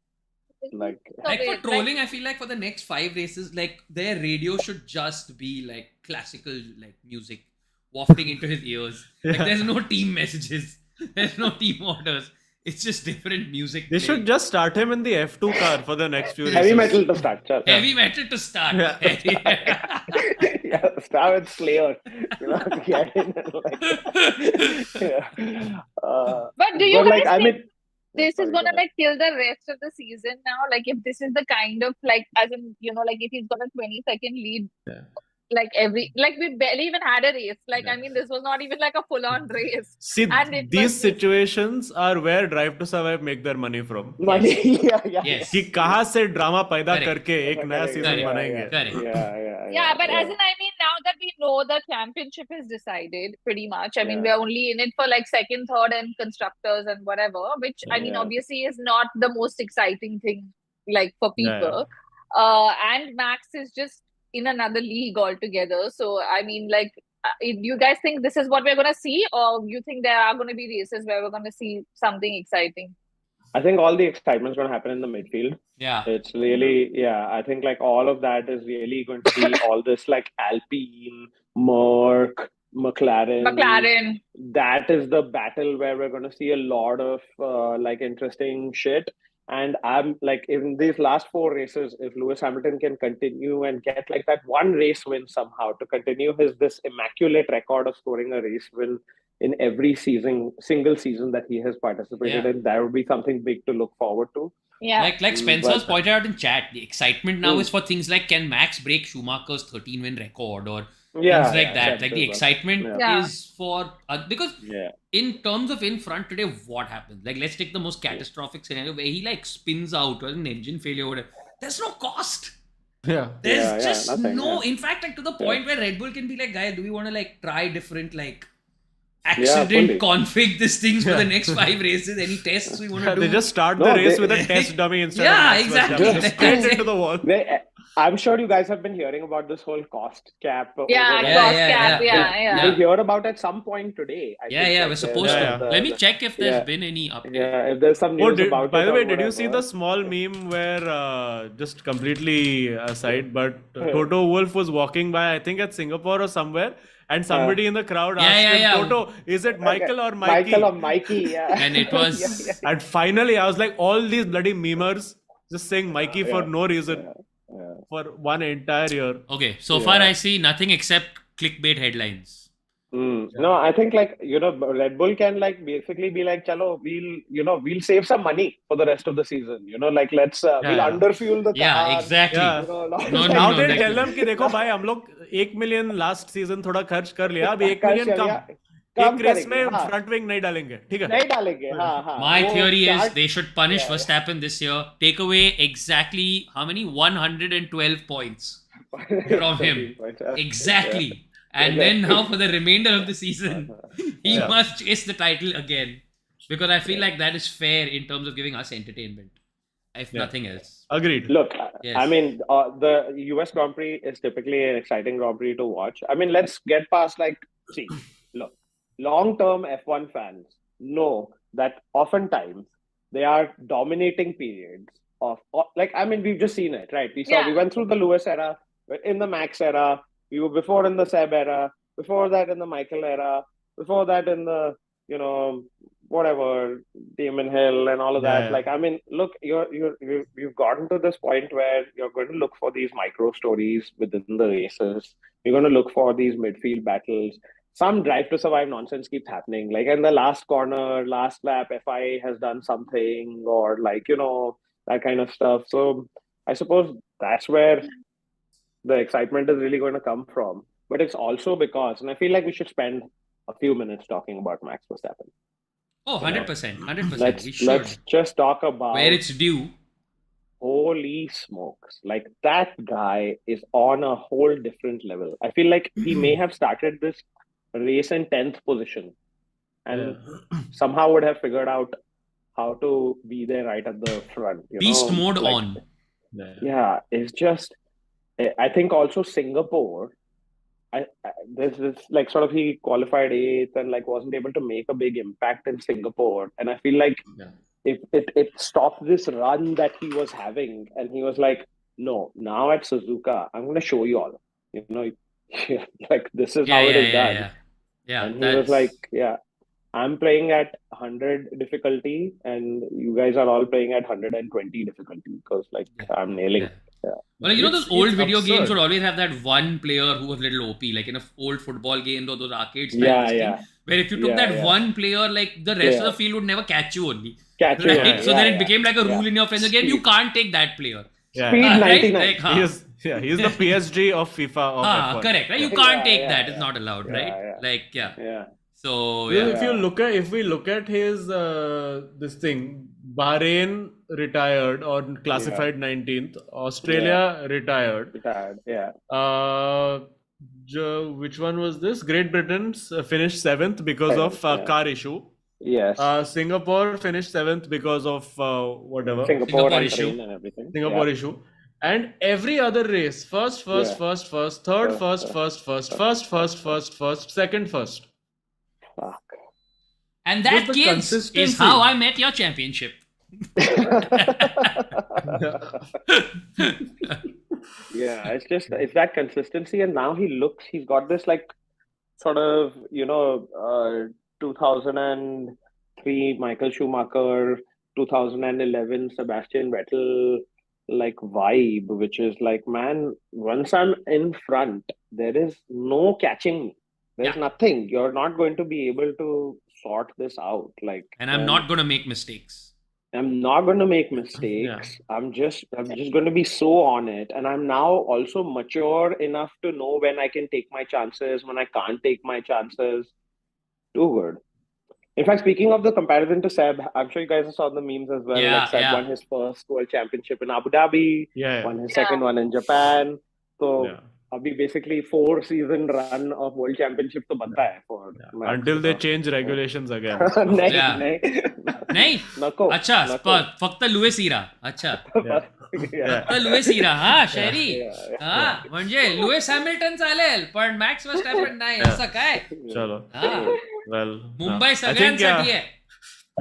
Like for trolling, I feel like for the next 5 races, like their radio should just be like classical like music wafting into his ears. Like there's no team messages, there's no team orders. It's just different music. They should just start him in the F2 car for the next few races. Heavy metal to start. Heavy metal to start. Yeah, start with Slayer. Get in and But do you guys think this sorry, is gonna like kill the rest of the season now? Like if this is the kind of like, as in, like if he's got a 20-second lead, like we barely even had a race. Like I mean, this was not even like a full-on race. See, these situations are where Drive to Survive make their money from. Yes. कि कहाँ से drama पैदा करके एक नया season बनाएंगे. Yeah, but as in, I mean, now that we know the championship is decided pretty much, I mean, we're only in it for like second, third, and constructors and whatever, which I mean, obviously is not the most exciting thing like for people. And Max is just in another league altogether. So, I mean, like, do you guys think this is what we're going to see, or you think there are going to be races where we're going to see something exciting? I think all the excitement's going to happen in the midfield. Yeah. It's really, I think like all of that is really going to be all this like Alpine, Merc, McLaren. That is the battle where we're going to see a lot of like interesting shit. And I'm like, in these last 4 races, if Lewis Hamilton can continue and get like that one race win somehow to continue this immaculate record of scoring a race win in every single season that he has participated in, that would be something big to look forward to. Yeah. Like Spencer's pointed out in chat, the excitement now is for things like, can Max break Schumacher's 13-win record or things like that. Like the excitement is for because in terms of in front today, what happens? Like let's take the most catastrophic scenario where he like spins out or an engine failure or whatever. There's no cost. There's just nothing, no. In fact, like to the point where Red Bull can be like, guys, do we want to like try different like accident config these things for the next 5 races? Any tests we want to do? They just start the race with a test dummy instead of exactly. Straight into the wall. I'm sure you guys have been hearing about this whole cost cap. Cost cap. We'll hear about at some point today. We're supposed to. Let me check if there's been any update. If there's some news about it. By the way, did you see the small meme where, just completely aside, but Toto Wolff was walking by, I think at Singapore or somewhere, and somebody in the crowd asked him, Toto, is it Michael or Mikey? Michael or Mikey, And it was... And finally, I was like, all these bloody memers just saying Mikey for no reason. For one entire year. Okay, so far I see nothing except clickbait headlines. No, I think like, Red Bull can like basically be like, chalo, we'll save some money for the rest of the season. Like let's we'll underfuel the car. Yeah, exactly. Now they tell them कि देखो भाई हम लोग 1 million last season थोड़ा खर्च कर लिया अब 1 million कम एक रेस में फ्रंट विंग नहीं डालेंगे ठीक है नहीं डालेंगे My theory is they should punish Verstappen this year, take away exactly how many 112 points from him exactly, and then now for the remainder of the season he must chase the title again, because I feel like that is fair in terms of giving us entertainment, if nothing else. Agreed. Look, I mean, the US Grand Prix is typically an exciting Grand Prix to watch. I mean, let's get past look, long-term F1 fans know that oftentimes they are dominating periods of like, I mean, we've just seen it, right? We went through the Lewis era, in the Max era, we were before in the Seb era, before that in the Michael era, before that in the, whatever, Damon Hill and all of that. Like, I mean, look, you've gotten to this point where you're going to look for these micro stories within the races. You're going to look for these midfield battles. Some Drive to Survive nonsense keeps happening. Like in the last corner, last lap, FI has done something, or like, that kind of stuff. So I suppose that's where the excitement is really going to come from. But it's also because, and I feel like we should spend a few minutes talking about Max Verstappen. Oh, 100%. 100%. Let's just talk about where it's due. Holy smokes. Like that guy is on a whole different level. I feel like he may have started this race in 10th position and somehow would have figured out how to be there right at the front. Beast mode on. Yeah, it's just, I think also Singapore, there's this like sort of he qualified 8th and like wasn't able to make a big impact in Singapore. And I feel like it stopped this run that he was having, and he was like, no, now at Suzuka, I'm going to show you all. Like this is how it is done. Yeah, and he was like, yeah, I'm playing at 100 difficulty, and you guys are all playing at 120 difficulty because I'm nailing it. Yeah. Well, those old video games would always have that one player who was a little OP, like in an old football game or those arcade style thing, where if you took that one player, like the rest of the field would never catch you only. Catch you. Right? So then it became like a rule in your friends game. You can't take that player. Speed 99. Like, he's the PSG of FIFA. Of correct, right? You can't take that. It's not allowed, right? Yeah. So if we look at his this thing, Bahrain retired or classified 19th, Australia retired. Which one was this? Great Britain finished 7th because of car issue. Yes. Singapore finished 7th because of whatever. Singapore issue and everything. Singapore issue. And every other race, first, third, first, second, first. Fuck. And that, kids, is how I met your championship. Yeah, it's that consistency, and now he's got this like sort of 2003 Michael Schumacher, 2011 Sebastian Vettel like vibe, which is like, man, once I'm in front, there is no catching me. There's nothing. You're not going to be able to sort this out. And I'm not going to make mistakes. I'm not going to make mistakes. I'm just going to be so on it. And I'm now also mature enough to know when I can take my chances, when I can't take my chances. Too good. In fact, speaking of the comparison to Seb, I'm sure you guys saw the memes as well. Seb won his first World Championship in Abu Dhabi, won his second one in Japan. So, abhi basically 4-season run of World Championship to banta hai for until they change regulations again. नहीं अच्छा फक्त Lewis इरा अच्छा फक्त Lewis इरा शहरी म्हणजे Lewis Hamilton चालेल पण max वर्स्टॅपन नाही असं काय चलो मुंबई सगळ्यांसाठी आहे.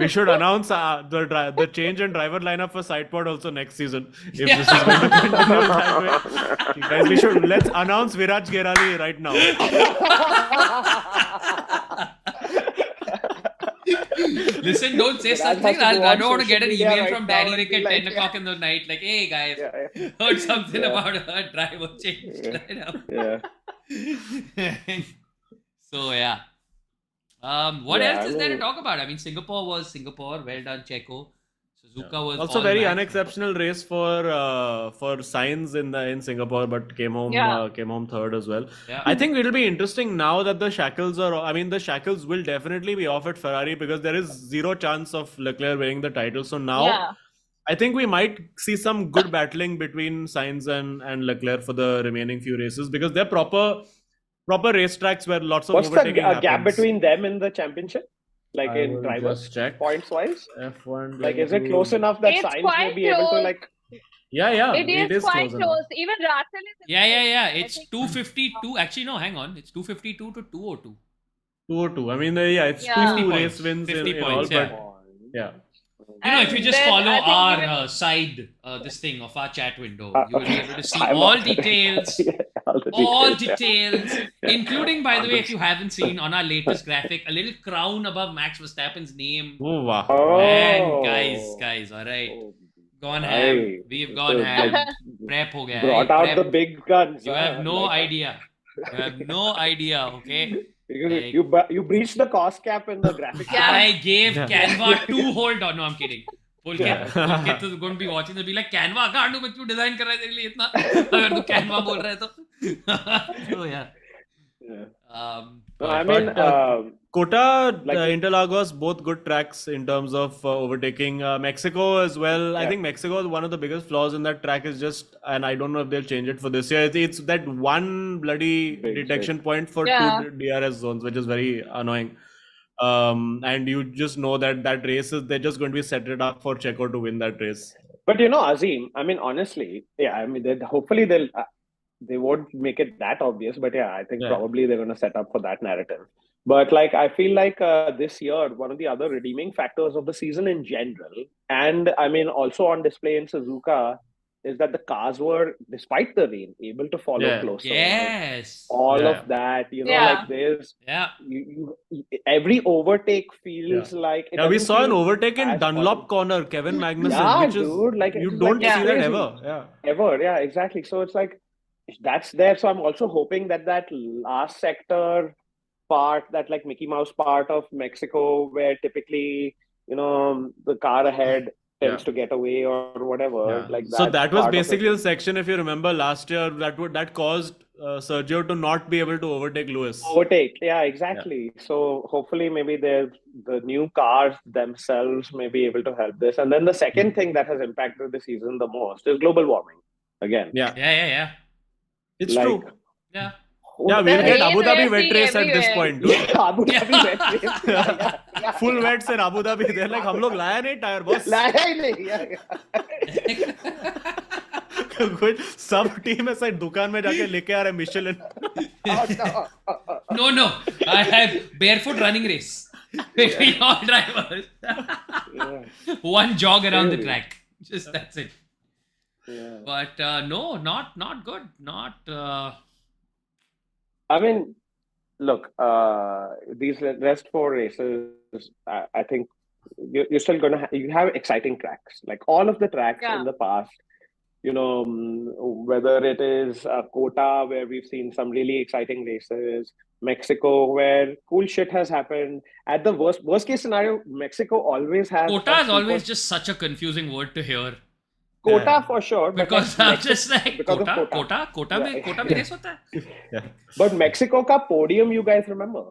We should announce the change in driver lineup for Sidepod also next season. If this is going to continue that way, guys, let's announce Viraj Gerali right now. Listen, don't say something. I don't want to get an email from Danny Rick at 10 o'clock in the night. Like, hey guys, heard something about her driver change lineup. So what else is there to talk about? I mean, Singapore was Singapore. Well done, Checo. Suzuka was also very unexceptional race for Sainz in Singapore, but came home third as well. I think it'll be interesting now that the shackles are. I mean, the shackles will definitely be off at Ferrari because there is zero chance of Leclerc winning the title. So now, I think we might see some good battling between Sainz and Leclerc for the remaining few races because they're proper racetracks where lots of overtaking happens. What's the gap between them in the championship? Like in drivers, points wise? F1. Like, is it close enough that Sainz will be able to like... Yeah. It is quite close. Even Russell is... Yeah. It's 252. Actually, no, hang on. It's 252 to 202. 202. I mean, it's 2 race wins 50 in points, all, but if you just follow our side, this thing of our chat window, you will be able to see all details. All details, including, by the way, if you haven't seen on our latest graphic, a little crown above Max Verstappen's name. Oh, wow. Man, guys, all right. Gone ham. We've gone ham. Prep ho gaya. Brought out the big guns. You have no idea. Okay? You breached the cost cap in the graphic. I gave Canva 2 whole dollars. No, I'm kidding. Pulkit is going to be watching. They'll be like, Canva, गांडू में क्यों design कर रहा है तेरे लिए इतना? अगर तू Canva बोल रहा है तो. So I mean, Kota, Interlagos, both good tracks in terms of overtaking. Mexico as well. I think Mexico is one of the biggest flaws in that track is just, and I don't know if they'll change it for this year. It's that one bloody detection point for 2 DRS zones, which is very annoying. And you just know that race is, they're just going to be set it up for Checo to win that race. But Azeem, I mean, honestly, hopefully they won't make it that obvious, but I think probably they're going to set up for that narrative. But like, I feel like this year, one of the other redeeming factors of the season in general, and I mean also on display in Suzuka, is that the cars were, despite the rain, able to follow closer. Yes. All of that, like there's every overtake feels like it. Yeah, we saw an overtake in Dunlop corner, Kevin Magnussen, which dude, is like you don't like see that ever. Ever, exactly. So it's like that's there. So I'm also hoping that last sector part, that like Mickey Mouse part of Mexico, where typically the car ahead tends to get away or whatever. Like that. So that was basically the section, if you remember last year, that caused Sergio to not be able to overtake Lewis. Exactly. So hopefully maybe the new cars themselves may be able to help this. And then the second thing that has impacted the season the most is global warming again. Yeah. It's true. Yeah. Yeah, we'll get Abu Dhabi wet race at this point, dude. Abu Dhabi wet race. Full wets in Abu Dhabi. They're like, हम लोग लाया नहीं tyre boss. लाया ही नहीं. कुछ सब team ऐसा दुकान में जाके लेके आ रहे Michelin. No. I have barefoot running race between all drivers. One jog around the track. Just that's it. Yeah. But no, not good. Not. I mean, look, these rest 4 races, I think you're still going to you have exciting tracks. Like all of the tracks in the past, whether it is Kota, where we've seen some really exciting races, Mexico, where cool shit has happened. At the worst case scenario, Mexico always has... Kota is always just such a confusing word to hear. Quota for sure. Because I'm just like, quota mein race hota hai. But Mexico ka podium, you guys remember?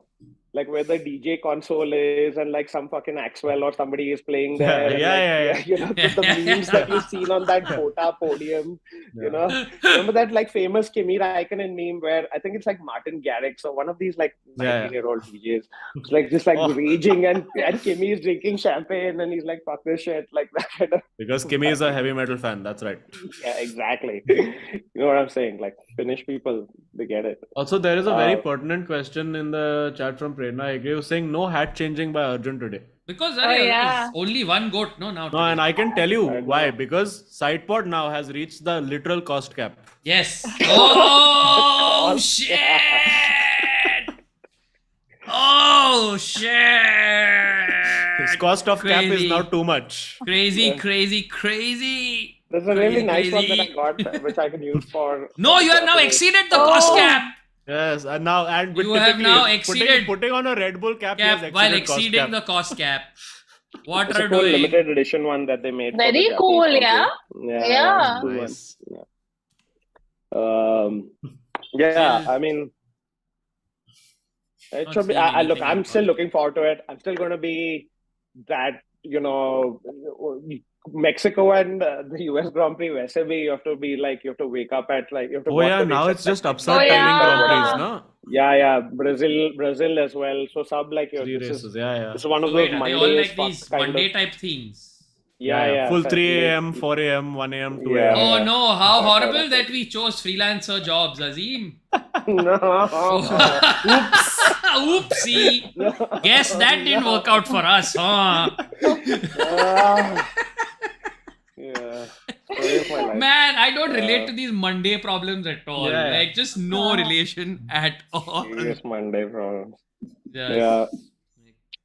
Like where the DJ console is and like some fucking Axwell or somebody is playing there. The memes that you've seen on that Quota podium, Remember that like famous Kimi Raikkonen meme where I think it's like Martin Garrix or one of these like 19-year-old DJs. It's like just like raging and Kimi is drinking champagne and he's like, fuck this shit, like that. Because Kimi is a heavy metal fan, that's right. Yeah, exactly. You know what I'm saying? Like Finnish people, they get it. Also, there is a very pertinent question in the chat from Prerna. I agree. Was saying no hat changing by Arjun today. Because only one goat, no, now. No, and I can tell you why. Because Sidepod now has reached the literal cost cap. Yes. Oh, shit! Oh, shit! His cost of cap is now too much. Crazy. There's a really nice one that I got, which I can use for... No, you have now exceeded the cost cap! Yes, and now you have now exceeded putting on a Red Bull cap while exceeding the cost cap. What are you cool doing? Limited edition one that they made. Very cool, yeah. Yeah. Nice. I mean, it should be. Look, I'm still looking forward to it. I'm still going to be that, Mexico and the US Grand Prix, वैसे भी you have to be like, you have to wake up at like, you have to watch the now races, it's just like, upside timing Grand Prix, no? Yeah, Brazil as well. So sub like 3 races, It's one of those Mondays, all like these Monday type things. Yeah. Full 3 a.m., 4 a.m., 1 a.m., 2 Yeah. a.m. Oh no, how horrible that we chose freelancer jobs, Azeem. No. Oops. Oopsie. Guess that didn't work out for us, huh? Man, I don't relate to these Monday problems at all. Like, just no relation at all. Serious Monday problems. Yes. Yeah.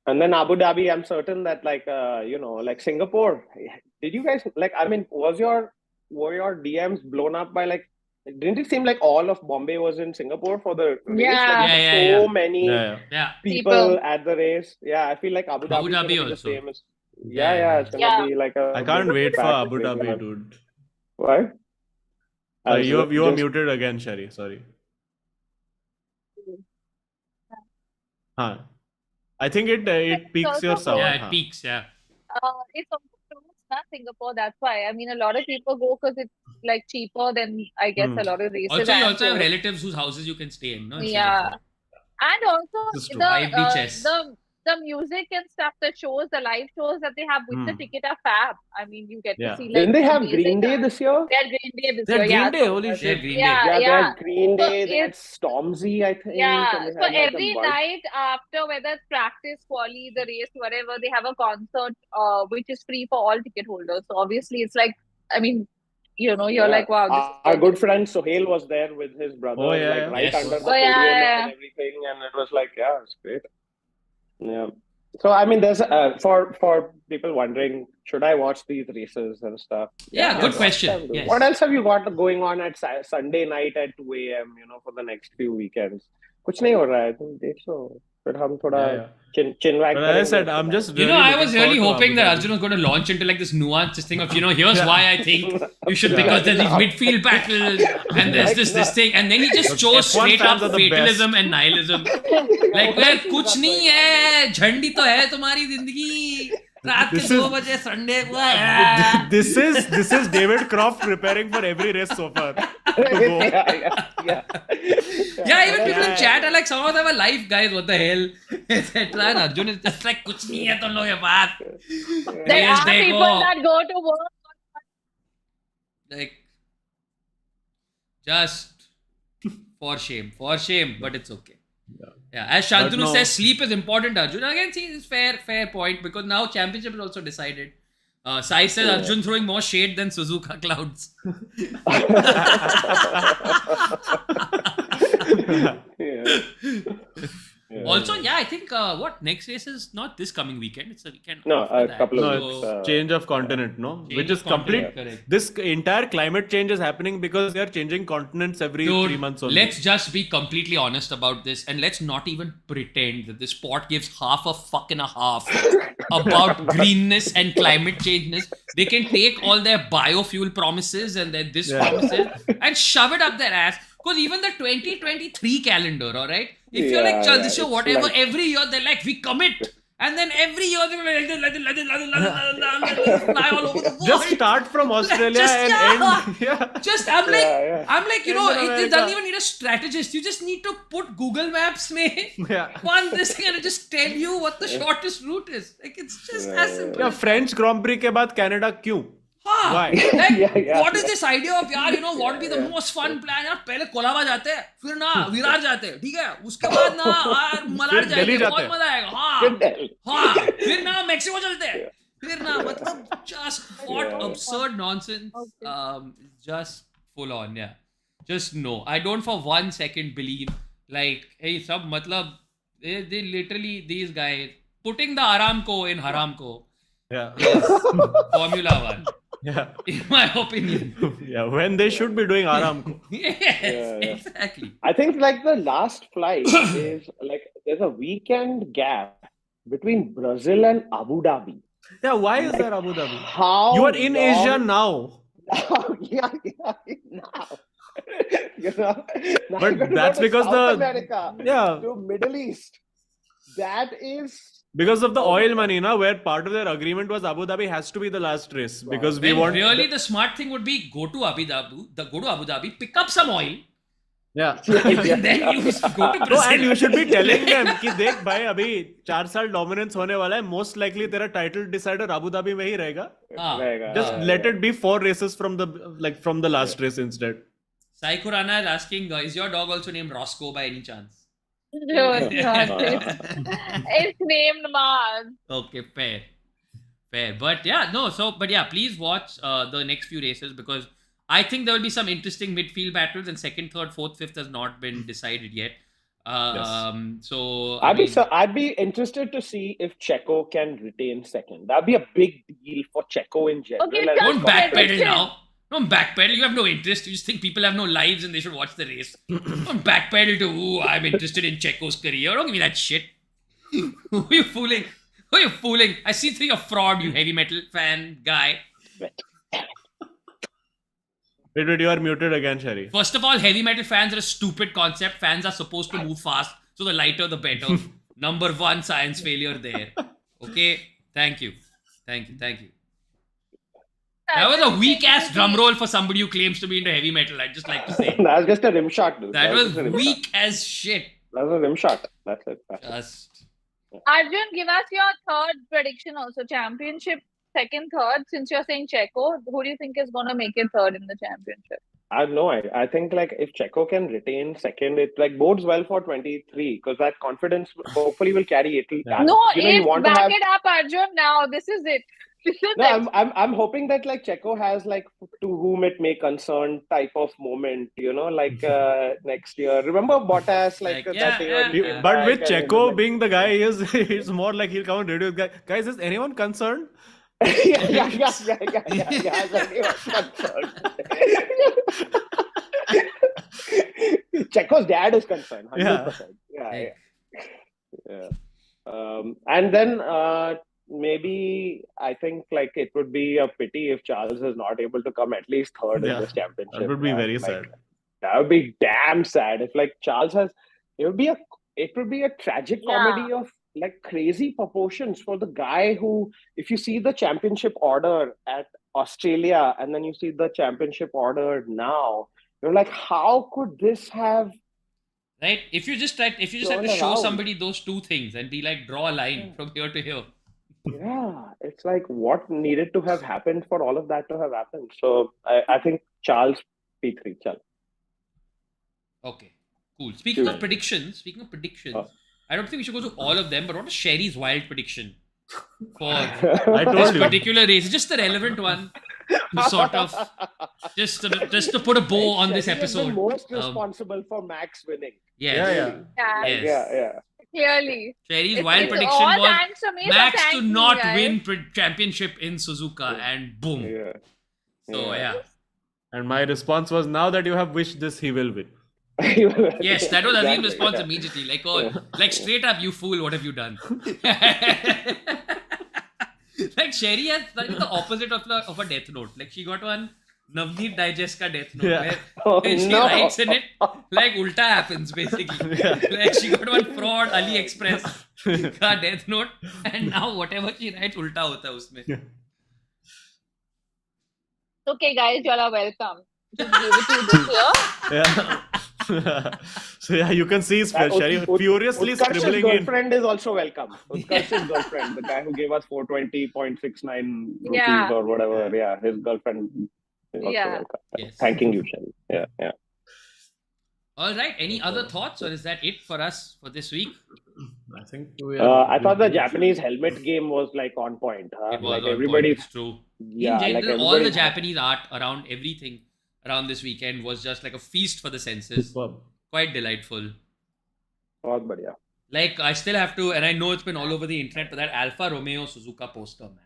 And then Abu Dhabi, I'm certain that like, like Singapore, did you guys, like, I mean, were your DMs blown up by like, didn't it seem like all of Bombay was in Singapore for the race? Yeah. So many people at the race. Yeah, I feel like Abu Dhabi also. The same as, it's gonna be like a... I can't wait for Abu Dhabi, dude. What? You are muted again, Sherry. Sorry. I think it peaks your sound. Yeah, it peaks, yeah. It's also not Singapore, that's why. I mean, a lot of people go because it's like cheaper than, I guess, a lot of races. Also, you also have relatives whose houses you can stay in, no? Yeah. And also, the music and stuff, the shows, the live shows that they have with the ticket are fab. I mean, you get to see like Didn't they have amazing Green Day this year? They had Green Day this They had year. Green Yeah, Day, so, holy They shit. had Green yeah, Day. Yeah, they yeah. had Green So Day, they had it's Stormzy, I think. yeah. And they So had like every a bunch. night after whether it's practice, quali, the race, whatever, they have a concert, which is free for all ticket holders. So obviously, it's like, I mean, you're like, wow, this is Our good perfect. friend Sohail was there with his brother, Oh, yeah, like yeah. right Yes. under the Oh, podium yeah. and everything, and it was like, yeah, it's great. Yeah. So I mean, there's for people wondering, should I watch these races and stuff? Yeah, good watch question. them, dude. Yes. What else have you got going on at Sunday night at 2 a.m. For the next few weekends? कुछ नहीं हो रहा है तुम देखो फिर हम थोड़ा chin wag But as I करेंगे said, उसके I'm बाद. just I was really looking forward to hoping Abu that Dhabi. Arjun was going to launch into like this nuanced thing of, here's Yeah. why I think you should, because there's these midfield battles and there's this thing. And then he just chose F1 straight up fans are the fatalism best. and nihilism. Like, where कुछ नहीं है, झंडी तो है तुम्हारी जिंदगी. रात के 2 बजे संडे को है. This is David Croft preparing for every race so far. Yeah, even people in chat are like, some of them are live guys, what the hell, etc. And Arjun is just like, कुछ नहीं है तुम लोगों के पास. There are people that go to work. Like, just for shame, but it's okay. Yeah, as Shantanu says, sleep is important, Arjun. Again, see, it's fair point, because now championship is also decided. Sai says Arjun throwing more shade than Suzuka clouds. Also, I think next race is not this coming weekend. It's the weekend. No, after a that. couple of No, weeks. it's change of continent, no? Change Which of is complete. continent, correct. This entire climate change is happening because they are changing continents every 3 months only. Let's just be completely honest about this, and let's not even pretend that this sport gives half a fuck and a half about greenness and climate changeness. They can take all their biofuel promises and their promises and shove it up their ass. Because even the 2023 calendar, alright? If you're like, chal, this year, whatever, like, every year they're like, we commit. And then every year they're like, fly all over the world. Just start from Australia and end. Yeah. Just, I'm like, it doesn't America. even need a strategist. You just need to put Google Maps mein Yeah. one this thing and it just tell you what the shortest route is. Like, it's just as simple. Yeah, French Grand Prix के बाद Canada क्यों? Why? Like, what is this idea of what would be the most fun plan? पहले कोलाबा जाते हैं, फिर ना विरार जाते हैं, ठीक है? उसके बाद ना मलाड जाएंगे, बहुत मजा आएगा. हाँ, फिर ना मेक्सिको चलते हैं, फिर ना मतलब just what absurd nonsense. Just full on, yeah. Just no. I don't for 1 second believe like, hey, sab matlab they literally, these guys putting the Aramco in Haramco. Yeah. Formula One. Yeah. In my opinion. Yeah, when they should be doing Aramco. Yes, exactly. I think like the last flight is like there's a weekend gap between Brazil and Abu Dhabi. Yeah, why is there Abu Dhabi? How You are in Asia now. yeah, now. Now But you're gonna that's go to because South the- America, Yeah. to Middle East. That is Because of the oil money, na, where part of their agreement was Abu Dhabi has to be the last race because we Then want. really the smart thing would be go to Abu Dhabi, pick up some oil, Yeah. and then you go to No, Brazil. and you should be telling them कि देख भाई अभी 4 साल dominance होने वाला है, most likely तेरा title decider Abu Dhabi में ही रहेगा. Just let it be 4 races from the last race instead. Sai Khurana is asking, is your dog also named Roscoe by any chance? No, it's not. It's named Mars. Okay, fair. But please watch the next few races, because I think there will be some interesting midfield battles, and second, third, fourth, fifth has not been decided yet. So I'd be interested to see if Checo can retain second. That'd be a big deal for Checo in general. Okay, and don't Just backpedal chill. now. Don't backpedal. You have no interest. You just think people have no lives and they should watch the race. Don't backpedal to, I'm interested in Checo's career. Don't give me that shit. Who are you fooling? I see through your fraud, you heavy metal fan guy. Wait, you are muted again, Shari. First of all, heavy metal fans are a stupid concept. Fans are supposed to move fast, so the lighter the better. Number 1 science failure there. Okay? Thank you. That was a weak ass drum roll for somebody who claims to be into heavy metal. I'd just like to say. That was just a rim shot, dude. That was just a rim weak shot. as shit. That was a rim shot. That's it. Just Arjun, give us your third prediction also. Championship, second, third. Since you're saying Checo, who do you think is going to make it third in the championship? I think like if Checo can retain second, it like bodes well for 23 because that confidence hopefully will carry it. No, you want back to have... it up, Arjun. Now this is it. No, I'm hoping that like Checo has like to whom it may concern type of moment, like next year. Remember Bottas that year? But with Checo being the guy he is, it's more like he'll come on radio. Guys, is anyone concerned? yeah. Is anyone concerned? Checo's dad is concerned. 100%. Yeah. And then. Maybe I think like it would be a pity if Charles is not able to come at least third in this championship. That would be very sad. That would be damn sad if like Charles has. It would be a tragic comedy of like crazy proportions for the guy who, if you see the championship order at Australia and then you see the championship order now, you're like, how could this have? Right? If you just had to show somebody those two things and be like, draw a line from here to here. Yeah, it's like what needed to have happened for all of that to have happened. So I think Charles P3. Okay, cool. Speaking of predictions, I don't think we should go through all of them, but what is Sherry's wild prediction for this particular race? Just the relevant one to sort of just to put a bow on this episode. Is the most responsible for Max winning. Yeah. Clearly. Sherry's wild prediction was Max to not win championship in Suzuka and boom. Yeah. So, And my response was, now that you have wished this, he will win. Yes, that was Azeem's response immediately. Like straight up, you fool, what have you done? Like Sherry has the opposite of a death note. Like she got one Navneet Digest ka death note where she writes in it like ulta happens basically. Like she got one fraud AliExpress ka death note and now whatever she writes ulta hota usme. Okay guys, you all are welcome. Just give it to this year. So you can see Sherry furiously scribbling in. Utkarsh's girlfriend is also welcome. Utkarsh's girlfriend, the guy who gave us 420.69 rupees or whatever. Yeah, his girlfriend. Yes. Thanking you, Shelly. Yeah. All right. Any other thoughts, or is that it for us for this week? I think I thought the Japanese helmet game was like on point. It was like everybody. It's true. Yeah, in general, all the Japanese art around everything around this weekend was just like a feast for the senses. Superb. Quite delightful. बहुत बढ़िया. Like I still have to, and I know it's been all over the internet, but that Alfa Romeo Suzuka poster, man.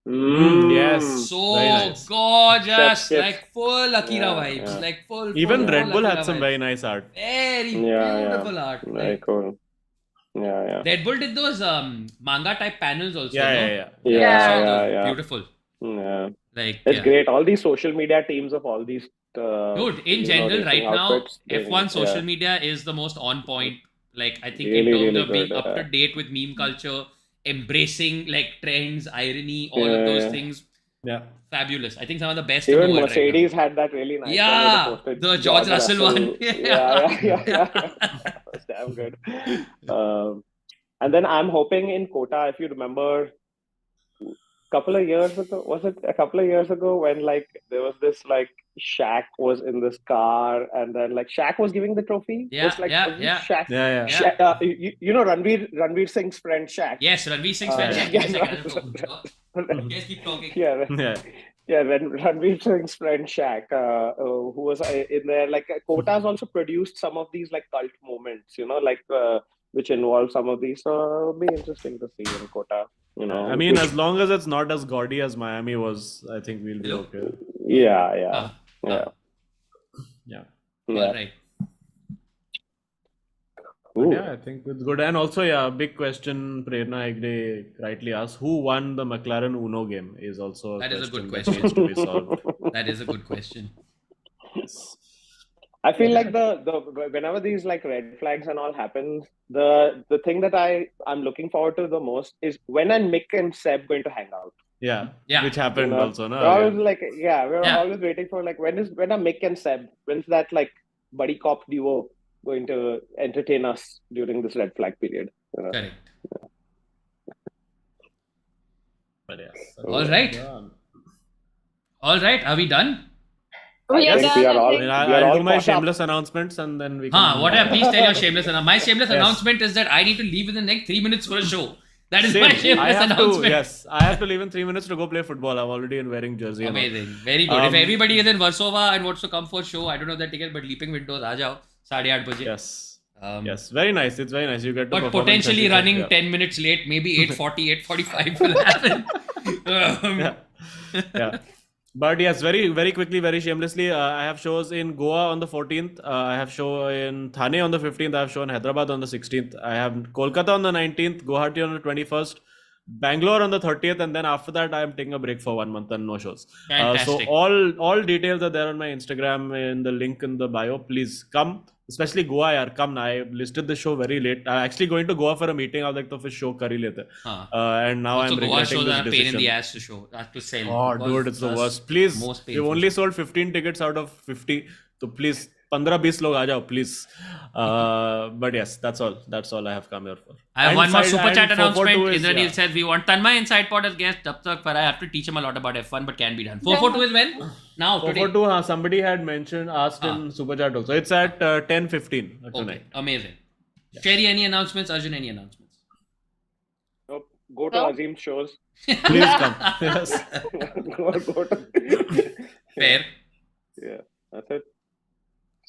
Yes, so nice. Gorgeous, like full Akira vibes, like full. Even Red Bull Akira had some very nice art. Very beautiful art. Very cool. Yeah. Red Bull did those manga type panels also. Yeah. Beautiful. Yeah. Like it's great. All these social media teams of all these. Dude, in general, right now, F1 social media is the most on point. Like I think in terms of being up to date with meme culture. Embracing like trends, irony, all of those things. Yeah. Fabulous. I think some of the best. Even Mercedes had that really nice. Yeah. The George Russell one. Yeah. That's damn good. And then I'm hoping in Kota, if you remember, was it a couple of years ago when like there was this like Shaq was in this car and then like Shaq was giving the trophy? Shaq, you know Ranveer Singh's friend Shaq? Yes, Ranveer Singh's friend Shaq. Yes, keep talking. Ranveer Singh's friend Shaq, who was in there, like Kota's also produced some of these like cult moments, which involve some of these. So it'll be interesting to see in Kota. I mean, as long as it's not as gaudy as Miami was, I think we'll be okay. Yeah. All right. Yeah, I think it's good. And also, big question, Prerna Hegde rightly asked, who won the McLaren Uno game is also a good question. That needs to be solved. That is a good question. I feel like the whenever these like red flags and all happen, the thing that I'm looking forward to the most is when are Mick and Seb going to hang out? Yeah. Which happened also, no? We're always waiting for like when are Mick and Seb? When's that like buddy cop duo going to entertain us during this red flag period? Correct. But yes. All right. All right. Are we done? We are I think done, we are I all- think. we are I'll all do my caught up. shameless announcements and then we can. Please tell your shameless announcement. My shameless Yes. announcement is that I need to leave in the next 3 minutes for a show. That is Same. my I shameless have announcement. I have to leave in 3 minutes to go play football. I'm already wearing jersey. and all. Amazing. Very good. If Um, everybody is in Warsaw and wants to come for show, I don't know the ticket, but Leaping Windows, aa jao. 8:30 baje. Yes. Um, Yes. Very nice. It's very nice. You get to But perform in potentially 30 running seconds. 10 minutes late, maybe 8:40, 8:45 will happen. Yeah. But yes, very, very quickly, very shamelessly, I have shows in Goa on the 14th. I have show in Thane on the 15th. I have show in Hyderabad on the 16th. I have Kolkata on the 19th, Guwahati on the 21st, Bangalore on the 30th, and then after that, I am taking a break for 1 month and no shows. So Fantastic. all details are there on my Instagram in the link in the bio. Please come. Especially Goa, yaar, come. I listed the show very late. I'm actually going to Goa for a meeting. I was like, to fish show kar hi lete. And now Also, I'm Goa regretting shows this are a pain decision. in the ass to show, to sell. Oh, because dude, it's the that's worst. Please, most we've painful. only sold 15 tickets out of 50. So please, 15-20 log aa jao, please. But yes, that's all. That's all I have come here for. I have And one more side- super and chat 442 announcement. is- Indranil yeah. says we want Tanmay in Sidepod as guest. Tab tak, but I have to teach him a lot about F1, but can be done. 442 is when? Now, today. 442, somebody had asked in Super Chat also. It's at 10:15 Okay, tonight. amazing. Sherry, any announcements? Arjun, any announcements? Nope. Go to No. Azeem shows. Please come. Yes. go to. Fair. Yeah, that's it.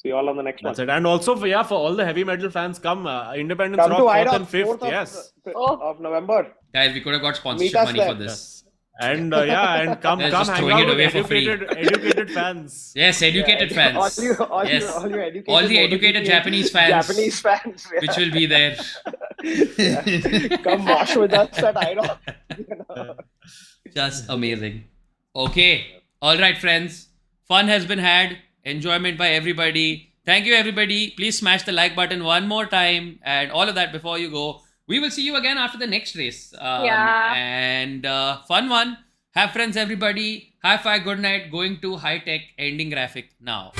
See you all on the next That's one. it. And also, for all the heavy metal fans, come. Independence Come Rock to 4th IDOC, and 5th. 4th Yes. of November. Guys, we could have got Meet sponsorship us money there. for this. Yes. And and come They're hang just throwing out it with away for free. educated fans. Yes, educated fans. All you Yes. educated All the educated MotoGP Japanese fans. Japanese fans. Yeah. Which will be there. Yeah. Come wash with us at IDOC. Just amazing. Okay. All right, friends. Fun has been had. Enjoyment by everybody. Thank you, everybody. Please smash the like button one more time and all of that before you go. We will see you again after the next race. Yeah. And fun one. Have friends, everybody. High five, good night. Going to high tech ending graphic now.